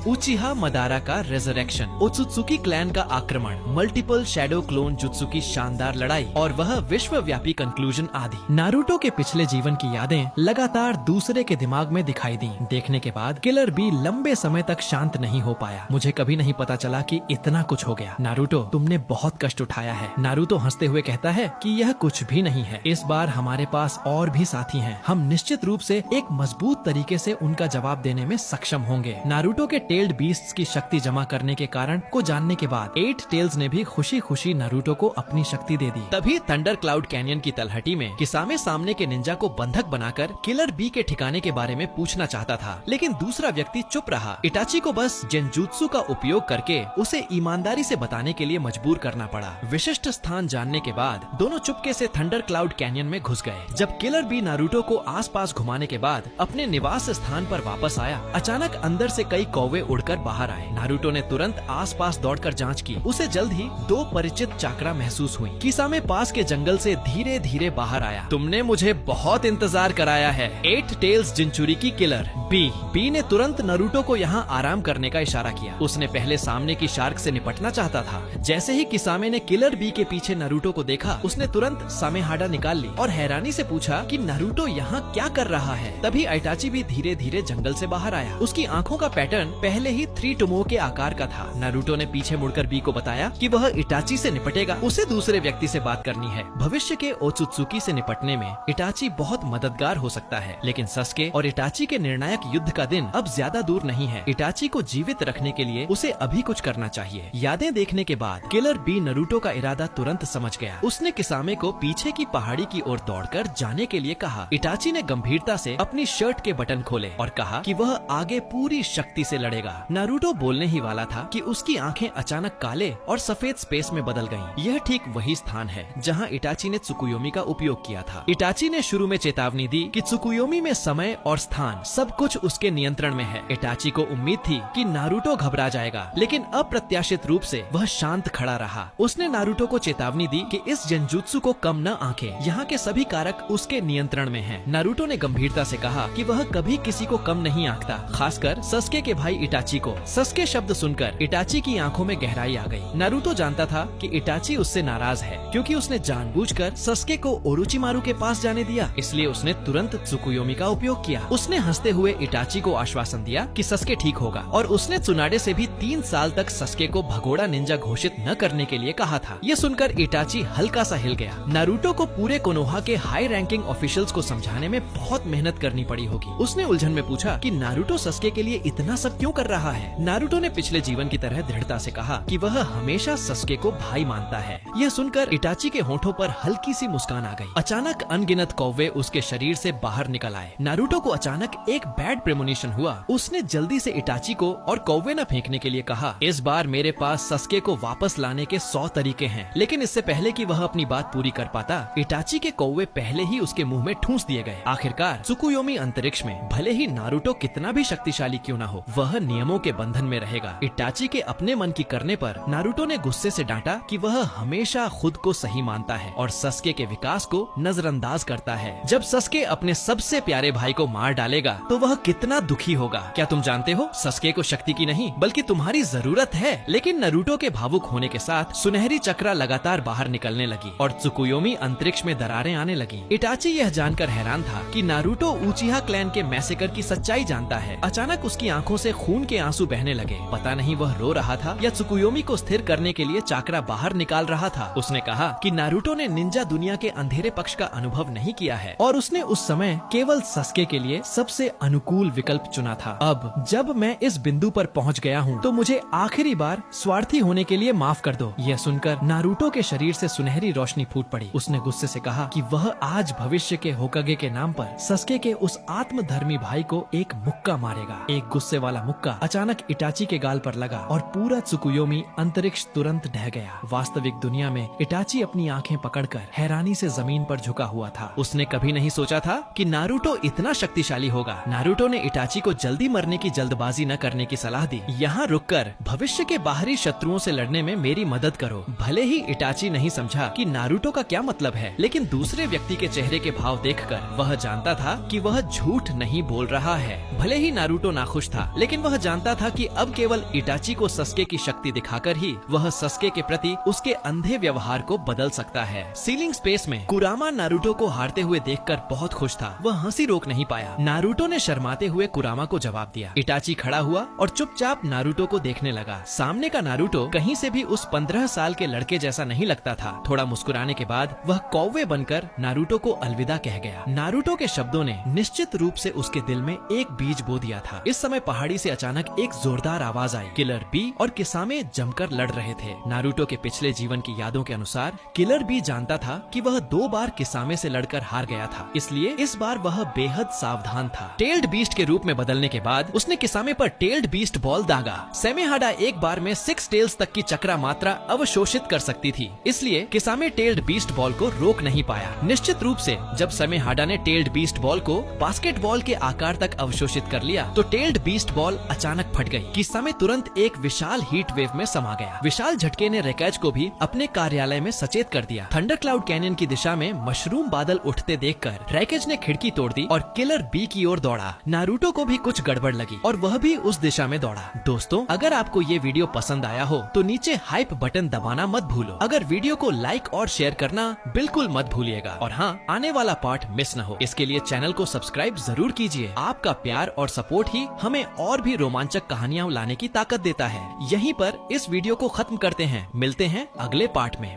उचिहा मदारा का रेजरेक्शन, ओत्सुत्सुकी क्लैन का आक्रमण, मल्टीपल शैडो क्लोन जुत्सु की शानदार लड़ाई और वह विश्वव्यापी कंक्लूजन आदि। नारुतो के पिछले जीवन की यादें लगातार दूसरे के दिमाग में दिखाई दी। देखने के बाद किलर बी लंबे समय तक शांत नहीं हो पाया। मुझे कभी नहीं पता चला कि इतना कुछ हो गया। नारुतो, तुमने बहुत कष्ट उठाया है। नारुतो हंसते हुए कहता है कि यह कुछ भी नहीं है। इस बार हमारे पास और भी साथी हैं। हम निश्चित रूप से एक मजबूत तरीके से उनका जवाब देने में सक्षम होंगे। नारुतो के टेल्ड बीस्ट्स की शक्ति जमा करने के कारण को जानने के बाद 8 टेल्स ने भी खुशी खुशी नारुतो को अपनी शक्ति दे दी। तभी थंडर क्लाउड कैनियन की तलहटी में किसामे सामने के निंजा को बंधक बनाकर किलर बी के ठिकाने के बारे में पूछना चाहता था, लेकिन दूसरा व्यक्ति चुप रहा। इटाची को बस जेनजुत्सु का उपयोग करके उसे ईमानदारी से बताने के लिए मजबूर करना पड़ा। विशिष्ट स्थान जानने के बाद दोनों चुपके से थंडर क्लाउड कैनियन में घुस गए। जब किलर बी नारुतो को आसपास घुमाने के बाद अपने निवास स्थान पर वापस आया, अचानक अंदर से कई कौवे उड़कर बाहर आए। नारुतो ने तुरंत आसपास दौड़कर जांच की। उसे जल्द ही 2 परिचित चाकरा महसूस हुई। किसामे पास के जंगल से धीरे धीरे बाहर आया। तुमने मुझे बहुत इंतजार कराया है। 8 टेल्स जिंचुरिकी किलर बी ने तुरंत नारुतो को यहाँ आराम करने का इशारा किया। उसने पहले सामने की शार्क से निपटना चाहता था। जैसे ही किसामे ने किलर बी के पीछे नारुतो को देखा, उसने तुरंत सामेहाडा निकाल ली और हैरानी से पूछा कि नारुतो यहाँ क्या कर रहा है। तभी आइटाची भी धीरे धीरे जंगल से बाहर आया। उसकी आंखों का पैटर्न पहले ही 3 टुमो के आकार का था। नारुतो ने पीछे मुड़कर बी को बताया कि वह इटाची से निपटेगा, उसे दूसरे व्यक्ति से बात करनी है। भविष्य के ओत्सुत्सुकी से निपटने में इटाची बहुत मददगार हो सकता है, लेकिन सस्के और इटाची के निर्णायक युद्ध का दिन अब ज्यादा दूर नहीं है। इटाची को जीवित रखने के लिए उसे अभी कुछ करना चाहिए। यादें देखने के बाद किलर बी नारुतो का इरादा तुरंत समझ गया। उसने किसामे को पीछे की पहाड़ी की ओर दौड़कर जाने के लिए कहा। इटाची ने गंभीरता से अपनी शर्ट के बटन खोले और कहा कि वह आगे पूरी शक्ति से लड़ेगा। नारुतो बोलने ही वाला था कि उसकी आंखें अचानक काले और सफेद स्पेस में बदल गईं। यह ठीक वही स्थान है जहां इटाची ने त्सुकुयोमी का उपयोग किया था। इटाची ने शुरू में चेतावनी दी कि त्सुकुयोमी में समय और स्थान सब कुछ उसके नियंत्रण में है। इटाची को उम्मीद थी कि नारुतो घबरा जाएगा, लेकिन अप्रत्याशित रूप से वह शांत खड़ा रहा। उसने नारुतो को चेतावनी दी कि इस जंजुत्सु को कम न आंके, यहाँ के सभी कारक उसके नियंत्रण में हैं। नारुतो ने गंभीरता से कहा कि वह कभी किसी को कम नहीं आंकता, खासकर सस्के के भाई इटाची को। सस्के शब्द सुनकर इटाची की आंखों में गहराई आ गई। नारुतो जानता था कि इटाची उससे नाराज है, क्योंकि उसने जानबूझकर सस्के को ओरोचिमारू के पास जाने दिया। इसलिए उसने तुरंत त्सुकुयोमी का उपयोग किया। उसने हंसते हुए इटाची को आश्वासन दिया कि सस्के ठीक होगा, और उसने त्सुनाडे से भी 3 साल तक सस्के को भगोड़ा निंजा घोषित न करने के लिए कहा था। ये सुनकर इटाची हल्का सा हिल गया। नारुतो को पूरे कोनोहा के हाई रैंकिंग ऑफिशियल्स को समझाने में बहुत मेहनत करनी पड़ी होगी। उसने उलझन में पूछा कि नारुतो सस्के के लिए इतना सब क्यों कर रहा है। नारुतो ने पिछले जीवन की तरह दृढ़ता से कहा कि वह हमेशा सस्के को भाई मानता है। यह सुनकर इटाची के होठों पर हल्की सी मुस्कान आ गई। अचानक अनगिनत कौवे उसके शरीर से बाहर निकल आए। नारुतो को अचानक एक बैड प्रेमोनिशन हुआ। उसने जल्दी से इटाची को और कौवे न फेंकने के लिए कहा। इस बार मेरे पास सस्के को वापस लाने के 100 तरीके हैं, लेकिन इससे पहले कि वह अपनी बात पूरी कर पाता, इटाची के कौवे पहले ही उसके मुंह में ठूंस दिए गए। आखिरकार त्सुकुयोमी अंतरिक्ष में भले ही नारुतो कितना भी शक्तिशाली क्यों न हो, वह नियमों के बंधन में रहेगा। इटाची के अपने मन की करने पर नारुतो ने गुस्से से डांटा कि वह हमेशा खुद को सही मानता है और सस्के के विकास को नजरअंदाज करता है। जब सस्के अपने सबसे प्यारे भाई को मार डालेगा तो वह कितना दुखी होगा। क्या तुम जानते हो, सस्के को शक्ति की नहीं बल्कि तुम्हारी जरूरत है। लेकिन नारुतो के भावुक होने के साथ सुनहरी चक्रा लगातार बाहर निकलने लगी और त्सुकुयोमी अंतरिक्ष में दरारें आने लगी। इटाची यह जानकर हैरान था कि नारुतो उचिहा क्लैन के मैसेकर की सच्चाई जानता है। अचानक उसकी आंखों से खून के आंसू बहने लगे। पता नहीं वह रो रहा था या त्सुकुयोमी को स्थिर करने के लिए चाकरा बाहर निकाल रहा था। उसने कहा कि नारुतो ने निंजा दुनिया के अंधेरे पक्ष का अनुभव नहीं किया है और उसने उस समय केवल सस्के के लिए सबसे अनुकूल विकल्प चुना था। अब जब मैं इस बिंदु पर पहुंच गया हूं, तो मुझे आखिरी बार स्वार्थी होने के लिए माफ कर दो। यह सुनकर नारुतो के शरीर से सुनहरी रोशनी फूट पड़ी। उसने गुस्से से कहा कि वह आज भविष्य के होकागे के नाम पर सस्के के उस आत्मधर्मी भाई को एक मुक्का मारेगा। एक गुस्से वाला मुक्का अचानक इटाची के गाल पर लगा और पूरा त्सुकुयोमी अंतरिक्ष तुरंत ढह गया। वास्तविक दुनिया में इटाची अपनी आंखें पकड़कर हैरानी से जमीन पर झुका हुआ था। उसने कभी नहीं सोचा था कि नारुतो इतना शक्तिशाली होगा। नारुतो ने इटाची को जल्दी मरने की जल्दबाजी न करने की सलाह दी। यहाँ रुककर भविष्य के बाहरी शत्रुओं से लड़ने में मेरी मदद करो। भले ही इटाची नहीं समझा कि नारुतो का क्या मतलब है, लेकिन दूसरे व्यक्ति के चेहरे के भाव देखकर वह जानता था कि वह झूठ नहीं बोल रहा है। भले ही नारुतो नाखुश था, लेकिन वह जानता था कि अब केवल इटाची को सस्के की शक्ति दिखाकर ही वह सस्के के प्रति उसके अंधे व्यवहार को बदल सकता है। सीलिंग स्पेस में कुरामा नारुतो को हारते हुए देखकर बहुत खुश था। वह हंसी रोक नहीं पाया। नारुतो ने शर्माते हुए कुरामा को जवाब दिया। इटाची खड़ा हुआ और चुपचाप नारुतो को देखने लगा। सामने का नारुतो कहीं से भी उस 15 साल के लड़के जैसा नहीं लगता था। थोड़ा मुस्कुराने के बाद वह कौवे बनकर नारुतो को अलविदा कह गया। नारुतो के शब्दों ने निश्चित रूप से उसके दिल में एक बीज बो दिया था। इस समय पहाड़ी से अचानक एक जोरदार आवाज आई। किलर बी और किसामे जमकर लड़ रहे थे। नारुतो के पिछले जीवन की यादों के अनुसार किलर बी जानता था कि वह 2 बार किसामे से लड़कर हार गया था, इसलिए इस बार वह बेहद सावधान था। टेल्ड बीस्ट के रूप में बदलने के बाद उसने किसामे पर टेल्ड बीस्ट बॉल दागा। सेमेहाडा एक बार में 6 टेल्स तक की चक्रा मात्रा अवशोषित कर सकती थी, इसलिए किसामे टेल्ड बीस्ट बॉल को रोक नहीं पाया। निश्चित रूप से जब सेमेहाडा ने टेल्ड बीस्ट बॉल को बास्केटबॉल के आकार तक अवशोषित कर लिया तो टेल्ड बीस्ट बॉल अचानक फट गई। किसामे तुरंत एक विशाल हीट वेव में समा गया। विशाल झटके ने रैकेज को भी अपने कार्यालय में सचेत कर दिया। थंडर क्लाउड कैनियन की दिशा में मशरूम बादल उठते देखकर रैकेज ने खिड़की तोड़ दी और किलर बी की ओर दौड़ा। नारुतो को भी कुछ गड़बड़ लगी और वह भी उस दिशा में दौड़ा। दोस्तों, अगर आपको ये वीडियो पसंद आया हो तो नीचे हाइप बटन दबाना मत भूलो। अगर वीडियो को लाइक और शेयर करना बिल्कुल मत भूलिएगा और हाँ, आने वाला पार्ट मिस न हो इसके लिए चैनल को सब्सक्राइब जरूर कीजिए। आपका प्यार और सपोर्ट ही हमें और भी रोमांचक कहानियाँ लाने की ताकत देता है। यहीं पर इस वीडियो को खत्म करते हैं। मिलते हैं अगले पार्ट में।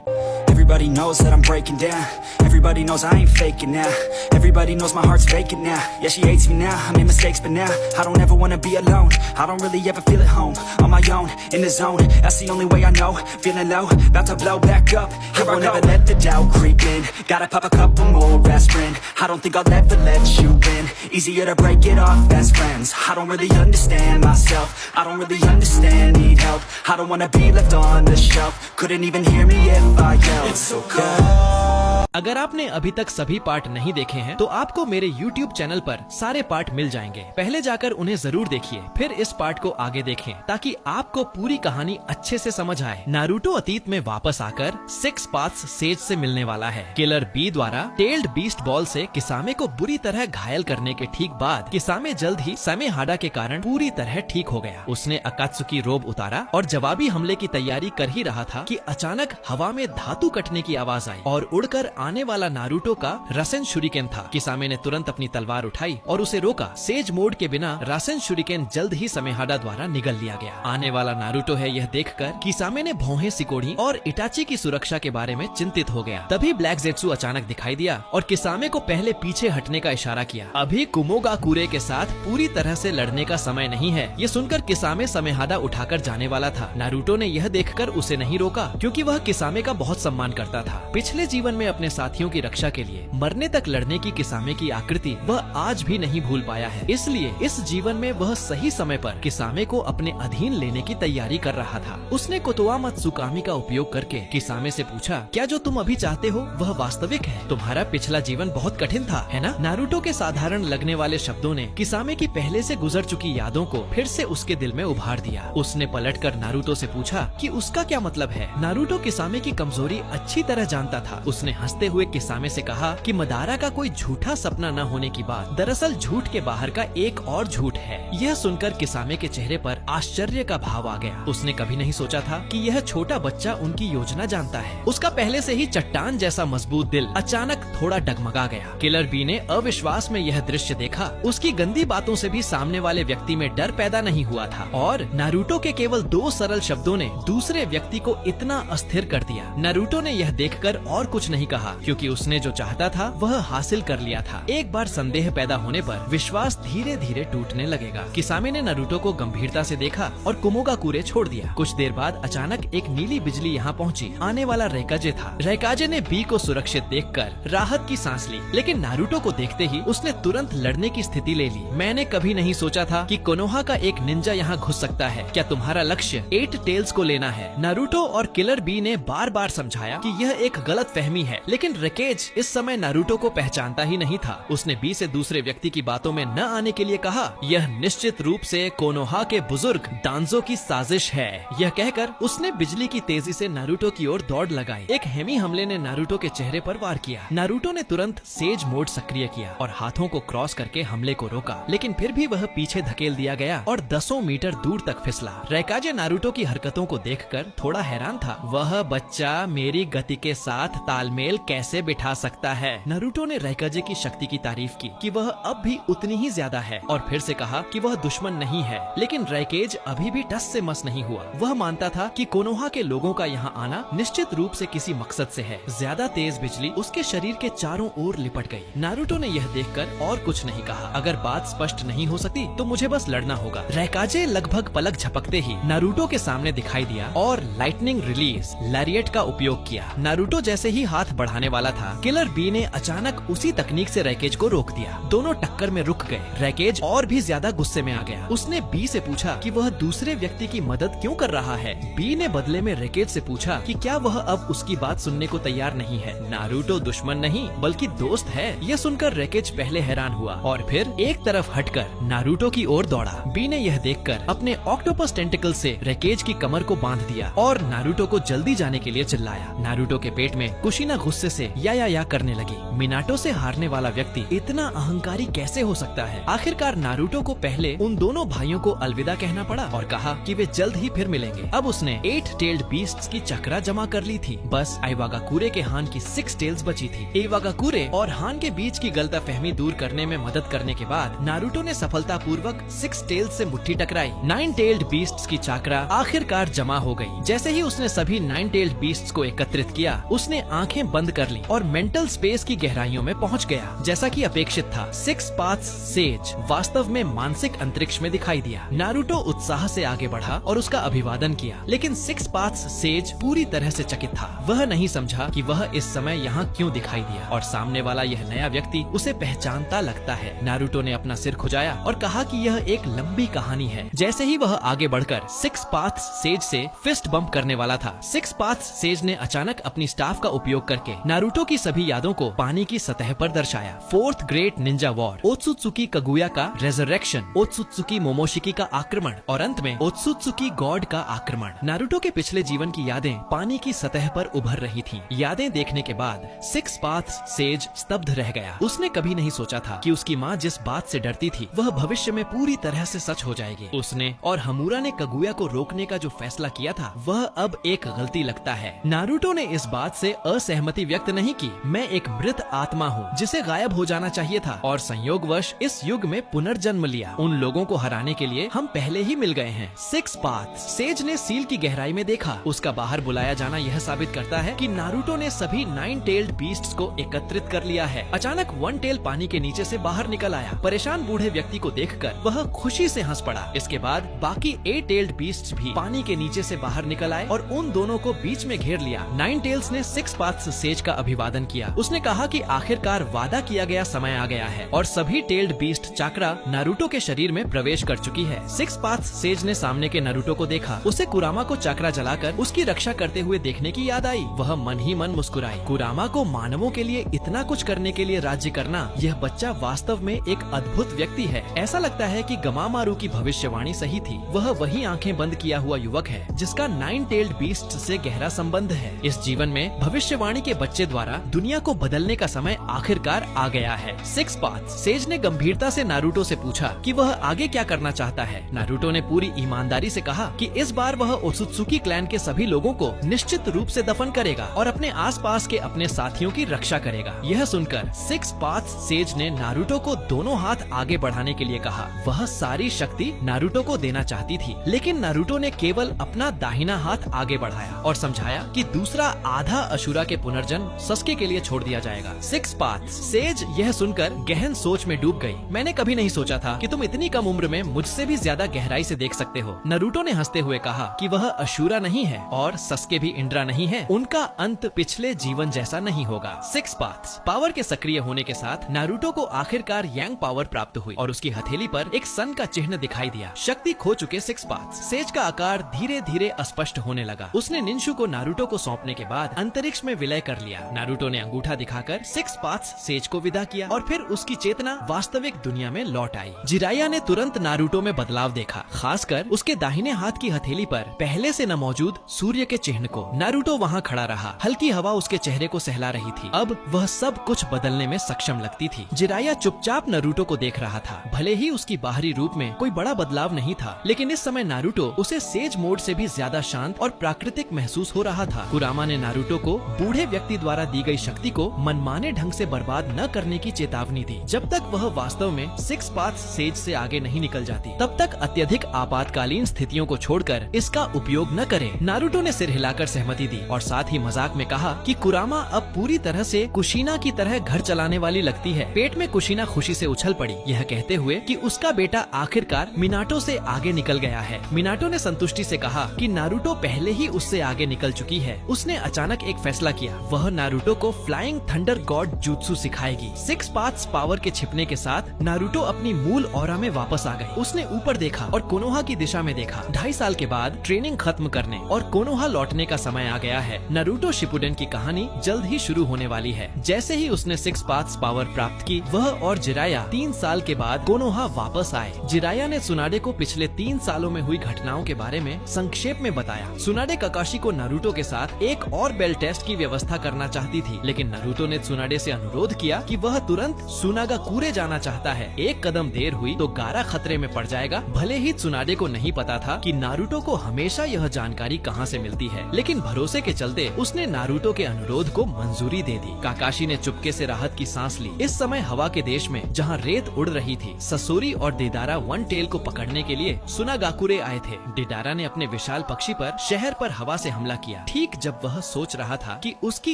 Everybody knows that I'm breaking down. Everybody knows I ain't faking now. Everybody knows my heart's vacant now. Yeah, she hates me now, I made mistakes but now I don't ever wanna be alone. I don't really ever feel at home. On my own, in the zone, that's the only way I know. Feeling low, about to blow back up. Here I never let the doubt creep in. Gotta pop a couple more aspirin. I don't think I'll ever let you in. Easier to break it off best friends. I don't really understand myself. I don't really understand, need help. I don't wanna be left on the shelf. Couldn't even hear me if I yelled. It's so cold. अगर आपने अभी तक सभी part नहीं देखे हैं तो आपको मेरे YouTube चैनल पर सारे पार्ट मिल जाएंगे। पहले जाकर उन्हें जरूर देखिए, फिर इस पार्ट को आगे देखें ताकि आपको पूरी कहानी अच्छे से समझ आए। नारुतो अतीत में वापस आकर 6 पाथ्स सेज से मिलने वाला है। किलर बी द्वारा टेल्ड बीस्ट बॉल से किसामे को बुरी तरह घायल करने के ठीक बाद किसामे जल्द ही सेमेहाडा के कारण पूरी तरह ठीक हो गया। उसने अकात्सुकी रोब उतारा और जवाबी हमले की तैयारी कर ही रहा था कि अचानक हवा में धातु कटने की आवाज आई और उड़कर आने वाला नारुतो का रासेन शुरिकेन था। किसामे ने तुरंत अपनी तलवार उठाई और उसे रोका। सेज मोड के बिना रासेन शुरिकेन जल्द ही सेमेहाडा द्वारा निगल लिया गया। आने वाला नारुतो है यह देखकर किसामे ने भौहें सिकोड़ी और इटाची की सुरक्षा के बारे में चिंतित हो गया। तभी ब्लैक जेट्सु अचानक दिखाई दिया और किसामे को पहले पीछे हटने का इशारा किया। अभी कुमोगाकुरे के साथ पूरी तरह से लड़ने का समय नहीं है। ये सुनकर किसामे सेमेहाडा उठाकर जाने वाला था। नारुतो ने यह देखकर उसे नहीं रोका क्योंकि वह किसामे का बहुत सम्मान करता था। पिछले जीवन में अपने साथियों की रक्षा के लिए मरने तक लड़ने की किसामे की आकृति वह आज भी नहीं भूल पाया है। इसलिए इस जीवन में वह सही समय पर किसामे को अपने अधीन लेने की तैयारी कर रहा था। उसने कोतोआ मत्सुकामी का उपयोग करके किसामे से पूछा, क्या जो तुम अभी चाहते हो वह वास्तविक है? तुम्हारा पिछला जीवन बहुत कठिन था, है ना? नारुतो के साधारण लगने वाले शब्दों ने किसामे की पहले से गुजर चुकी यादों को फिर से उसके दिल में उभार दिया। उसने पलटकर नारुतो से पूछा कि उसका क्या मतलब है। नारुतो किसामे की कमजोरी अच्छी तरह जानता था। उसने हंसते हुए किसामे से कहा कि मदारा का कोई झूठा सपना न होने की बात दरअसल झूठ के बाहर का एक और झूठ है। यह सुनकर किसामे के चेहरे पर आश्चर्य का भाव आ गया। उसने कभी नहीं सोचा था कि यह छोटा बच्चा उनकी योजना जानता है। उसका पहले से ही चट्टान जैसा मजबूत दिल अचानक थोड़ा डगमगा गया। किलर बी ने अविश्वास में यह दृश्य देखा। उसकी गंदी बातों से भी सामने वाले व्यक्ति में डर पैदा नहीं हुआ था और नारुतो के केवल 2 सरल शब्दों ने दूसरे व्यक्ति को इतना अस्थिर कर दिया। नारुतो ने यह देखकर और कुछ नहीं कहा क्योंकि उसने जो चाहता था वह हासिल कर लिया था। एक बार संदेह पैदा होने पर विश्वास धीरे धीरे टूटने लगेगा। किसामे ने नारुतो को गंभीरता से देखा और कुमोगाकुरे छोड़ दिया। कुछ देर बाद अचानक एक नीली बिजली यहाँ पहुँची। आने वाला रैकाजे था। रैकाजे ने बी को सुरक्षित देखकर राहत की सांस ली, लेकिन नारुतो को देखते ही उसने तुरंत लड़ने की स्थिति ले ली। मैंने कभी नहीं सोचा था कि कोनोहा का एक निंजा यहाँ घुस सकता है। क्या तुम्हारा लक्ष्य 8 टेल्स को लेना है? नारुतो और किलर बी ने बार बार समझाया कि यह एक गलत फहमी है, लेकिन रैकेज इस समय नारुतो को पहचानता ही नहीं था। उसने बी से दूसरे व्यक्ति की बातों में न आने के लिए कहा, यह निश्चित रूप से कोनोहा के बुजुर्ग दांजो की साजिश है। यह कहकर उसने बिजली की तेजी से नारुतो की ओर दौड़ लगाई। एक हेमी हमले ने नारुतो के चेहरे पर वार किया। नारुतो ने तुरंत सेज मोड सक्रिय किया और हाथों को क्रॉस करके हमले को रोका, लेकिन फिर भी वह पीछे धकेल दिया गया और 10 मीटर दूर तक फिसला। रैकाजे नारुतो की हरकतों को देखकर थोड़ा हैरान था। वह बच्चा मेरी गति के साथ तालमेल कैसे बिठा सकता है। नारुतो ने रैकाजे की शक्ति की तारीफ की कि वह अब भी उतनी ही ज्यादा है और फिर से कहा कि वह दुश्मन नहीं है। लेकिन रैकेज अभी भी टस से मस नहीं हुआ। वह मानता था कि कोनोहा के लोगों का यहाँ आना निश्चित रूप से किसी मकसद से है। ज्यादा तेज बिजली उसके शरीर के चारों ओर लिपट गई। नारुतो ने यह देखकर और कुछ नहीं कहा। अगर बात स्पष्ट नहीं हो सकती तो मुझे बस लड़ना होगा। रैकाजे लगभग पलक झपकते ही नारुतो के सामने दिखाई दिया और लाइटनिंग रिलीज लैरिएट का उपयोग किया। नारुतो जैसे ही हाथ बढ़ाने वाला था, किलर बी ने अचानक उसी तकनीक से रैकेज को रोक दिया। दोनों टक्कर में रुक गए। रैकेज और भी ज्यादा गुस्से में आ गया। उसने बी से पूछा कि वह दूसरे व्यक्ति की मदद क्यों कर रहा है। बी ने बदले में रैकेज से पूछा कि क्या वह अब उसकी बात सुनने को तैयार नहीं है। नारुतो दुश्मन नहीं बल्कि दोस्त है। यह सुनकर रैकेज पहले हैरान हुआ और फिर एक तरफ हटकर नारुतो की ओर दौड़ा। बी ने यह देखकर अपने ऑक्टोपस टेंटिकल से रैकेज की कमर को बांध दिया और नारुतो को जल्दी जाने के लिए चिल्लाया। नारुतो के पेट में कुशिना गुस्से से या करने लगी। मिनाटो से हारने वाला व्यक्ति इतना अहंकारी कैसे हो सकता है। आखिरकार नारुतो को पहले उन दोनों भाइयों को अलविदा कहना पड़ा और कहा कि वे जल्द ही फिर मिलेंगे। अब उसने 8 टेल्ड बीस्ट्स की चक्रा जमा कर ली थी। बस आइवागाकुरे के हान की 6 टेल्स बची थी। इवागाकुरे और हान के बीच की गलतफहमी दूर करने में मदद करने के बाद नारुतो ने सफलतापूर्वक 6 टेल्स से मुट्ठी टकराई। 9 टेल्ड बीस्ट्स की चक्रा आखिरकार जमा हो गई। जैसे ही उसने सभी 9 टेल्ड बीस्ट्स को एकत्रित किया, उसने आंखें बंद कर ली और मेंटल स्पेस की गहराइयों में पहुंच गया। जैसा कि अपेक्षित था, 6 पाथ्स सेज वास्तव में मानसिक अंतरिक्ष में दिखाई दिया। नारुतो उत्साह से आगे बढ़ा और उसका अभिवादन किया, लेकिन 6 पाथ्स सेज पूरी तरह से चकित था। वह नहीं समझा कि वह इस समय यहाँ क्यों दिखाई दिया और सामने वाला यह नया व्यक्ति उसे पहचानता लगता है। नारुतो ने अपना सिर खुजाया और कहा कि यह एक लंबी कहानी है। जैसे ही वह आगे बढ़कर 6 पाथ्स सेज से फिस्ट बम्प करने वाला था, 6 पाथ्स सेज ने अचानक अपनी स्टाफ का उपयोग करके नारुतो की सभी यादों को पानी की सतह पर दर्शाया। 4th ग्रेट निंजा वॉर, ओत्सुत्सुकी कगुया का रेजरेक्शन, ओत्सुत्सुकी मोमोशिकी का आक्रमण और अंत में ओत्सुत्सुकी गॉड का आक्रमण। नारुतो के पिछले जीवन की यादें पानी की सतह पर उभर रही थीं। यादें देखने के बाद 6 पाथ्स सेज स्तब्ध रह गया। उसने कभी नहीं सोचा था कि उसकी माँ जिस बात से डरती थी वह भविष्य में पूरी तरह से सच हो जाएगी। उसने और हमूरा ने कगुया को रोकने का जो फैसला किया था वह अब एक गलती लगता है। नारुतो ने इस बात से असहमति व्यक्त नहीं की। मैं एक मृत आत्मा हूँ जिसे गायब हो जाना चाहिए था और संयोगवश इस युग में पुनर्जन्म लिया। उन लोगों को हराने के लिए हम पहले ही मिल गए हैं। 6 पाथ्स सेज ने सील की गहराई में देखा। उसका बाहर बुलाया जाना यह साबित करता है कि नारुतो ने सभी 9 टेल्ड बीस्ट्स को एकत्रित कर लिया है। अचानक 1 टेल पानी के नीचे से बाहर निकल आया। परेशान बूढ़े व्यक्ति को देखकर वह खुशी से हंस पड़ा। इसके बाद बाकी 8 टेल्ड बीस्ट्स भी पानी के नीचे से बाहर निकल आए और उन दोनों को बीच में घेर लिया। 9 टेल्स ने 6 पाथ्स सेज का अभिवादन किया। उसने कहा कि आखिरकार वादा किया गया समय आ गया है और सभी टेल्ड बीस्ट चक्रा नारुतो के शरीर में प्रवेश कर चुकी है। 6 पाथ्स सेज ने सामने के नारुतो को देखा। उसे कुरामा को चक्रा जलाकर उसकी रक्षा करते हुए देखने की याद आई। वह मन ही मन मुस्कुराई। कुरामा को मानवों के लिए इतना कुछ करने के लिए राज्य करना, यह बच्चा वास्तव में एक अद्भुत व्यक्ति है। ऐसा लगता है कि गमामारू की भविष्यवाणी सही थी। वह वही आंखें बंद किया हुआ युवक है जिसका 9 टेल्ड बीस्ट से गहरा संबंध है। इस जीवन में भविष्यवाणी के बच्चे द्वारा दुनिया को बदलने का समय आखिरकार आ गया है। 6 पाथ्स सेज ने गंभीरता से नारुतो से पूछा कि वह आगे क्या करना चाहता है। नारुतो ने पूरी ईमानदारी से कहा कि इस बार वह ओत्सुत्सुकी क्लैन के सभी लोगों को निश्चित रूप से दफन करेगा और अपने आसपास के अपने साथियों की रक्षा करेगा। यह सुनकर 6 पाथ्स सेज ने नारुतो को दोनों हाथ आगे बढ़ाने के लिए कहा। वह सारी शक्ति नारुतो को देना चाहती थी, लेकिन नारुतो ने केवल अपना दाहिना हाथ आगे बढ़ाया और समझाया कि दूसरा आधा अशुरा के पुनर्जन्म सस्के के लिए छोड़ दिया जाएगा। 6 पाथ्स सेज यह सुनकर गहन सोच में डूब गई। मैंने कभी नहीं सोचा था कि तुम इतनी कम उम्र में मुझसे भी ज्यादा गहराई से देख सकते हो। नारुतो ने हंसते हुए कहा कि वह अशुरा नहीं है और सस्के भी इंद्रा नहीं है। उनका अंत पिछले जीवन जैसा नहीं होगा। 6 पाथ्स पावर के सक्रिय होने के साथ नारुतो को आखिरकार यांग पावर प्राप्त हुई और उसकी हथेली पर एक सन का चिन्ह दिखाई दिया। शक्ति खो चुके 6 पाथ्स सेज का आकार धीरे धीरे अस्पष्ट होने लगा। उसने निंशु को नारुतो को सौंपने के बाद अंतरिक्ष में विलय कर लिया। नारुतो ने अंगूठा दिखाकर 6 पाथ्स सेज को विदा किया और फिर उसकी चेतना वास्तविक दुनिया में लौट आई। जिराया ने तुरंत नारुतो में बदलाव देखा, खासकर उसके दाहिने हाथ की हथेली पर पहले से न मौजूद सूर्य के चिन्ह को। नारुतो वहाँ खड़ा रहा। हल्की हवा उसके चेहरे को सहला रही थी। अब वह सब कुछ बदलने में सक्षम लगती थी। जिराया चुपचाप नारुतो को देख रहा था। भले ही उसकी बाहरी रूप में कोई बड़ा बदलाव नहीं था, लेकिन इस समय नारुतो उसे सेज मोड से भी ज्यादा शांत और प्राकृतिक महसूस हो रहा था। कुरामा ने नारुतो को बूढ़े व्यक्ति शक्ति द्वारा दी गई शक्ति को मनमाने ढंग से बर्बाद न करने की चेतावनी दी। जब तक वह वास्तव में सिक्स पाथ्स सेज से आगे नहीं निकल जाती, तब तक अत्यधिक आपातकालीन स्थितियों को छोड़कर इसका उपयोग न करे। नारुतो ने सिर हिलाकर सहमति दी और साथ ही मजाक में कहा कि कुरामा अब पूरी तरह से कुशीना की तरह घर चलाने वाली लगती है। पेट में कुशीना खुशी से उछल पड़ी, यह कहते हुए कि उसका बेटा आखिरकार मिनाटो से आगे निकल गया है। मिनाटो ने संतुष्टि से कहा कि नारुतो पहले ही उससे आगे निकल चुकी है। उसने अचानक एक फैसला किया, वह नारुतो को फ्लाइंग थंडर गॉड जुत्सु सिखाएगी। सिक्स पाथ्स पावर के छिपने के साथ नारुतो अपनी मूल ऑरा में वापस आ गई। उसने ऊपर देखा और कोनोहा की दिशा में देखा। 2.5 साल के बाद ट्रेनिंग खत्म करने और कोनोहा लौटने का समय आ गया है। नारुतो शिपुडेन की कहानी जल्द ही शुरू होने वाली है। जैसे ही उसने सिक्स पाथ्स पावर प्राप्त की, वह और जिराया 3 साल के बाद कोनोहा वापस आए। जिराया ने सुनाडे को पिछले 3 सालों में हुई घटनाओं के बारे में संक्षेप में बताया। सुनाडे काकाशी को नारुतो के साथ एक और बेल टेस्ट की व्यवस्था करना चाहती थी, लेकिन नारुतो ने सुनाडे से अनुरोध किया कि वह तुरंत सुनागाकुरे जाना चाहता है। एक कदम देर हुई तो गारा खतरे में पड़ जाएगा। भले ही सुनाडे को नहीं पता था कि नारुतो को हमेशा यह जानकारी कहां से मिलती है, लेकिन भरोसे के चलते उसने नारुतो के अनुरोध को मंजूरी दे दी। काकाशी ने चुपके से राहत की सांस ली। इस समय हवा के देश में जहां रेत उड़ रही थी, ससोरी और देदारा वन टेल को पकड़ने के लिए सुनागाकुरे आए थे। देदारा ने अपने विशाल पक्षी पर शहर पर हवा से हमला किया। ठीक जब वह सोच रहा था कि उसकी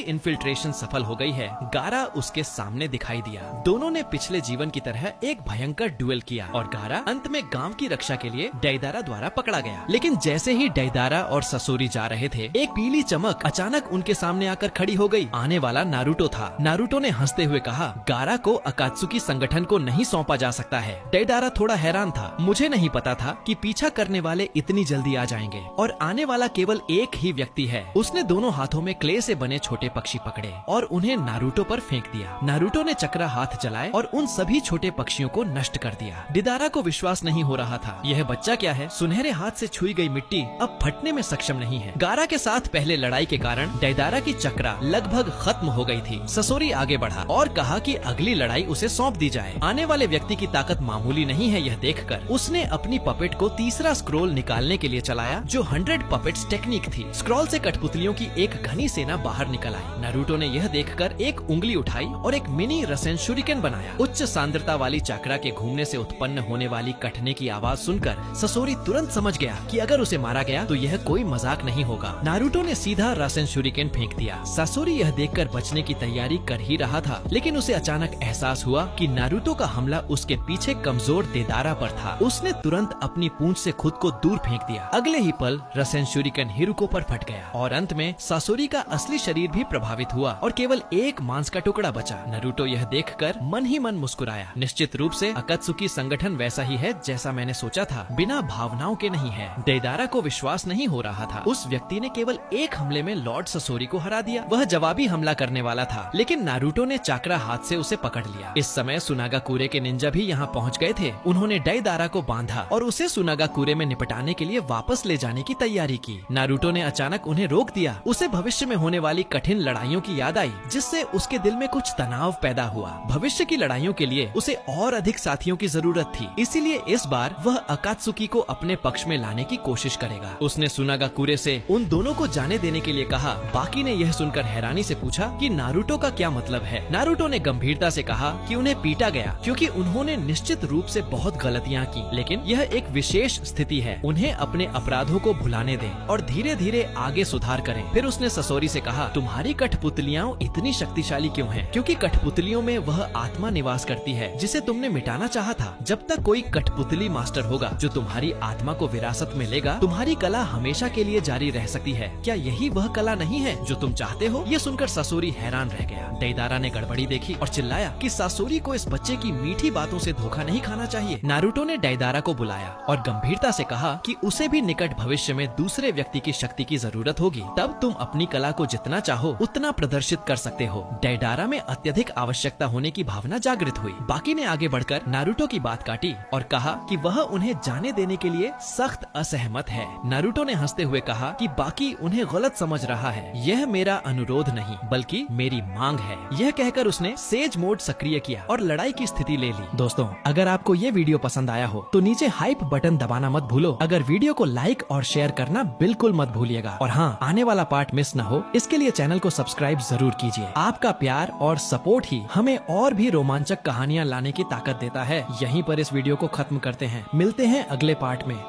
इन्फिल्ट्रेशन सफल हो गई है, गारा उसके सामने दिखाई दिया। दोनों ने पिछले जीवन की तरह एक भयंकर डुएल किया और गारा अंत में गांव की रक्षा के लिए डेदारा द्वारा पकड़ा गया। लेकिन जैसे ही डेदारा और ससोरी जा रहे थे, एक पीली चमक अचानक उनके सामने आकर खड़ी हो गई। आने वाला नारुतो था। नारुतो ने हंसते हुए कहा, गारा को अकात्सुकी संगठन को नहीं सौंपा जा सकता है। डेदारा थोड़ा हैरान था। मुझे नहीं पता था कि पीछा करने वाले इतनी जल्दी आ जाएंगे और आने वाला केवल एक ही व्यक्ति है। उसने दोनों हाथों में क्ले से बने छोटे पक्षी पकड़े और उन्हें नारुतो पर फेंक दिया। नारुतो ने चक्रा हाथ चलाए और उन सभी छोटे पक्षियों को नष्ट कर दिया। डेदारा को विश्वास नहीं हो रहा था। यह बच्चा क्या है? सुनहरे हाथ से छुई गई मिट्टी अब फटने में सक्षम नहीं है। गारा के साथ पहले लड़ाई के कारण डेदारा की चक्रा लगभग खत्म हो गई थी। ससोरी आगे बढ़ा और कहा कि अगली लड़ाई उसे सौंप दी जाए। आने वाले व्यक्ति की ताकत मामूली नहीं है। यह देखकर उसने अपनी पपेट को तीसरा स्क्रोल निकालने के लिए चलाया, जो 100 पपेट्स टेक्निक थी। स्क्रॉल से कठपुतलियों की एक घनी सेना बाहर निकल आई। नारुतो ने यह देखकर एक उंगली उठाई और एक मिनी रसेन शुरिकेन बनाया। उच्च सांद्रता वाली चक्रा के घूमने से उत्पन्न होने वाली कटने की आवाज सुनकर ससोरी तुरंत समझ गया कि अगर उसे मारा गया तो यह कोई मजाक नहीं होगा। नारुतो ने सीधा रसेन शुरिकेन फेंक दिया। ससोरी यह देखकर बचने की तैयारी कर ही रहा था, लेकिन उसे अचानक एहसास हुआ कि नारुतो का हमला उसके पीछे कमजोर देदारा पर था। उसने तुरंत अपनी पूंछ से खुद को दूर फेंक दिया। अगले ही पल रसेन शुरिकेन हिरुको पर फट गया और अंत में ससोरी का असली शरीर भी प्रभावित हुआ और केवल एक मांस का टुकड़ा बचा। नारुतो यह देखकर मन ही मन मुस्कुराया। निश्चित रूप से अकात्सुकी संगठन वैसा ही है जैसा मैंने सोचा था, बिना भावनाओं के नहीं है। देदारा को विश्वास नहीं हो रहा था। उस व्यक्ति ने केवल एक हमले में लॉर्ड ससोरी को हरा दिया। वह जवाबी हमला करने वाला था, लेकिन नारुतो ने चाकरा हाथ से उसे पकड़ लिया। इस समय सुनागाकुरे के निंजा भी यहाँ पहुँच गए थे। उन्होंने डेदारा को बांधा और उसे सुनागाकुरे में निपटाने के लिए वापस ले जाने की तैयारी की। नारुतो ने अचानक उन्हें रोक दिया। उसे भविष्य में होने वाली कठिन लड़ाइयों की याद आई, जिससे उसके दिल में कुछ तनाव पैदा हुआ। भविष्य की लड़ाइयों के लिए उसे और अधिक साथियों की जरूरत थी, इसीलिए इस बार वह अकात्सुकी को अपने पक्ष में लाने की कोशिश करेगा। उसने सुनागाकुरे से उन दोनों को जाने देने के लिए कहा। बाकी ने यह सुनकर हैरानी से पूछा कि नारुतो का क्या मतलब है। नारुतो ने गंभीरता से कहा कि उन्हें पीटा गया क्योंकि उन्होंने निश्चित रूप से बहुत गलतियाँ की, लेकिन यह एक विशेष स्थिति है। उन्हें अपने अपराधों को भुलाने दें और धीरे धीरे आगे सुधार करें। फिर उसने ससोरी से कहा, तुम्हारी कठपुतलियां इतनी शक्तिशाली क्यों हैं? क्योंकि कठपुतलियों में वह आत्मा निवास करती है जिसे तुमने मिटाना चाहा था। जब तक कोई कठपुतली मास्टर होगा जो तुम्हारी आत्मा को विरासत में लेगा, तुम्हारी कला हमेशा के लिए जारी रह सकती है। क्या यही वह कला नहीं है जो तुम चाहते हो? ये सुनकर ससोरी हैरान रह गया। डेदारा ने गड़बड़ी देखी और चिल्लाया कि ससोरी को इस बच्चे की मीठी बातों से धोखा नहीं खाना चाहिए। नारुतो ने डेदारा को बुलाया और गंभीरता से कहा कि उसे भी निकट भविष्य में दूसरे व्यक्ति की शक्ति की जरूरत होगी। तब तुम अपनी कला को जितना चाहो उतना प्रदर्शित कर सकते हो। डेदारा में अत्यधिक आवश्यकता होने की भावना जागृत हुई। बाकी ने आगे बढ़कर नारुतो की बात काटी और कहा कि वह उन्हें जाने देने के लिए सख्त असहमत है। नारुतो ने हंसते हुए कहा कि बाकी उन्हें गलत समझ रहा है। यह मेरा अनुरोध नहीं बल्कि मेरी मांग है। यह कहकर उसने सेज मोड सक्रिय किया और लड़ाई की स्थिति ले ली। दोस्तों, अगर आपको ये वीडियो पसंद आया हो तो नीचे हाइप बटन दबाना मत भूलो। अगर वीडियो को लाइक और शेयर करना बिल्कुल मत भूलिएगा। और हाँ, आने वाला पार्ट मिस न हो इसके लिए चैनल को सब्सक्राइब जरूर कीजिए। आपका प्यार और सपोर्ट ही हमें और भी रोमांचक कहानियाँ लाने की ताकत देता है। यहीं पर इस वीडियो को खत्म करते हैं, मिलते हैं अगले पार्ट में।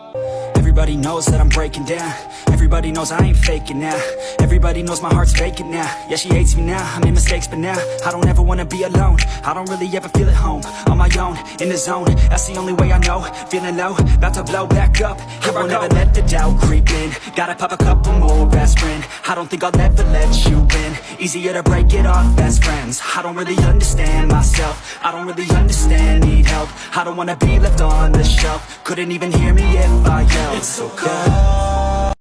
Everybody knows that I'm breaking down. Everybody knows I ain't faking now. Everybody knows my heart's vacant now. Yeah, she hates me now, I made mistakes but now I don't ever wanna be alone. I don't really ever feel at home. On my own, in the zone, that's the only way I know. Feeling low, about to blow back up. Here I never let the doubt creep in. Gotta pop a couple more aspirin. I don't think I'll ever let you in. Easier to break it off best friends. I don't really understand myself. I don't really understand, need help. I don't wanna be left on the shelf. Couldn't even hear me if I yelled. It's so cold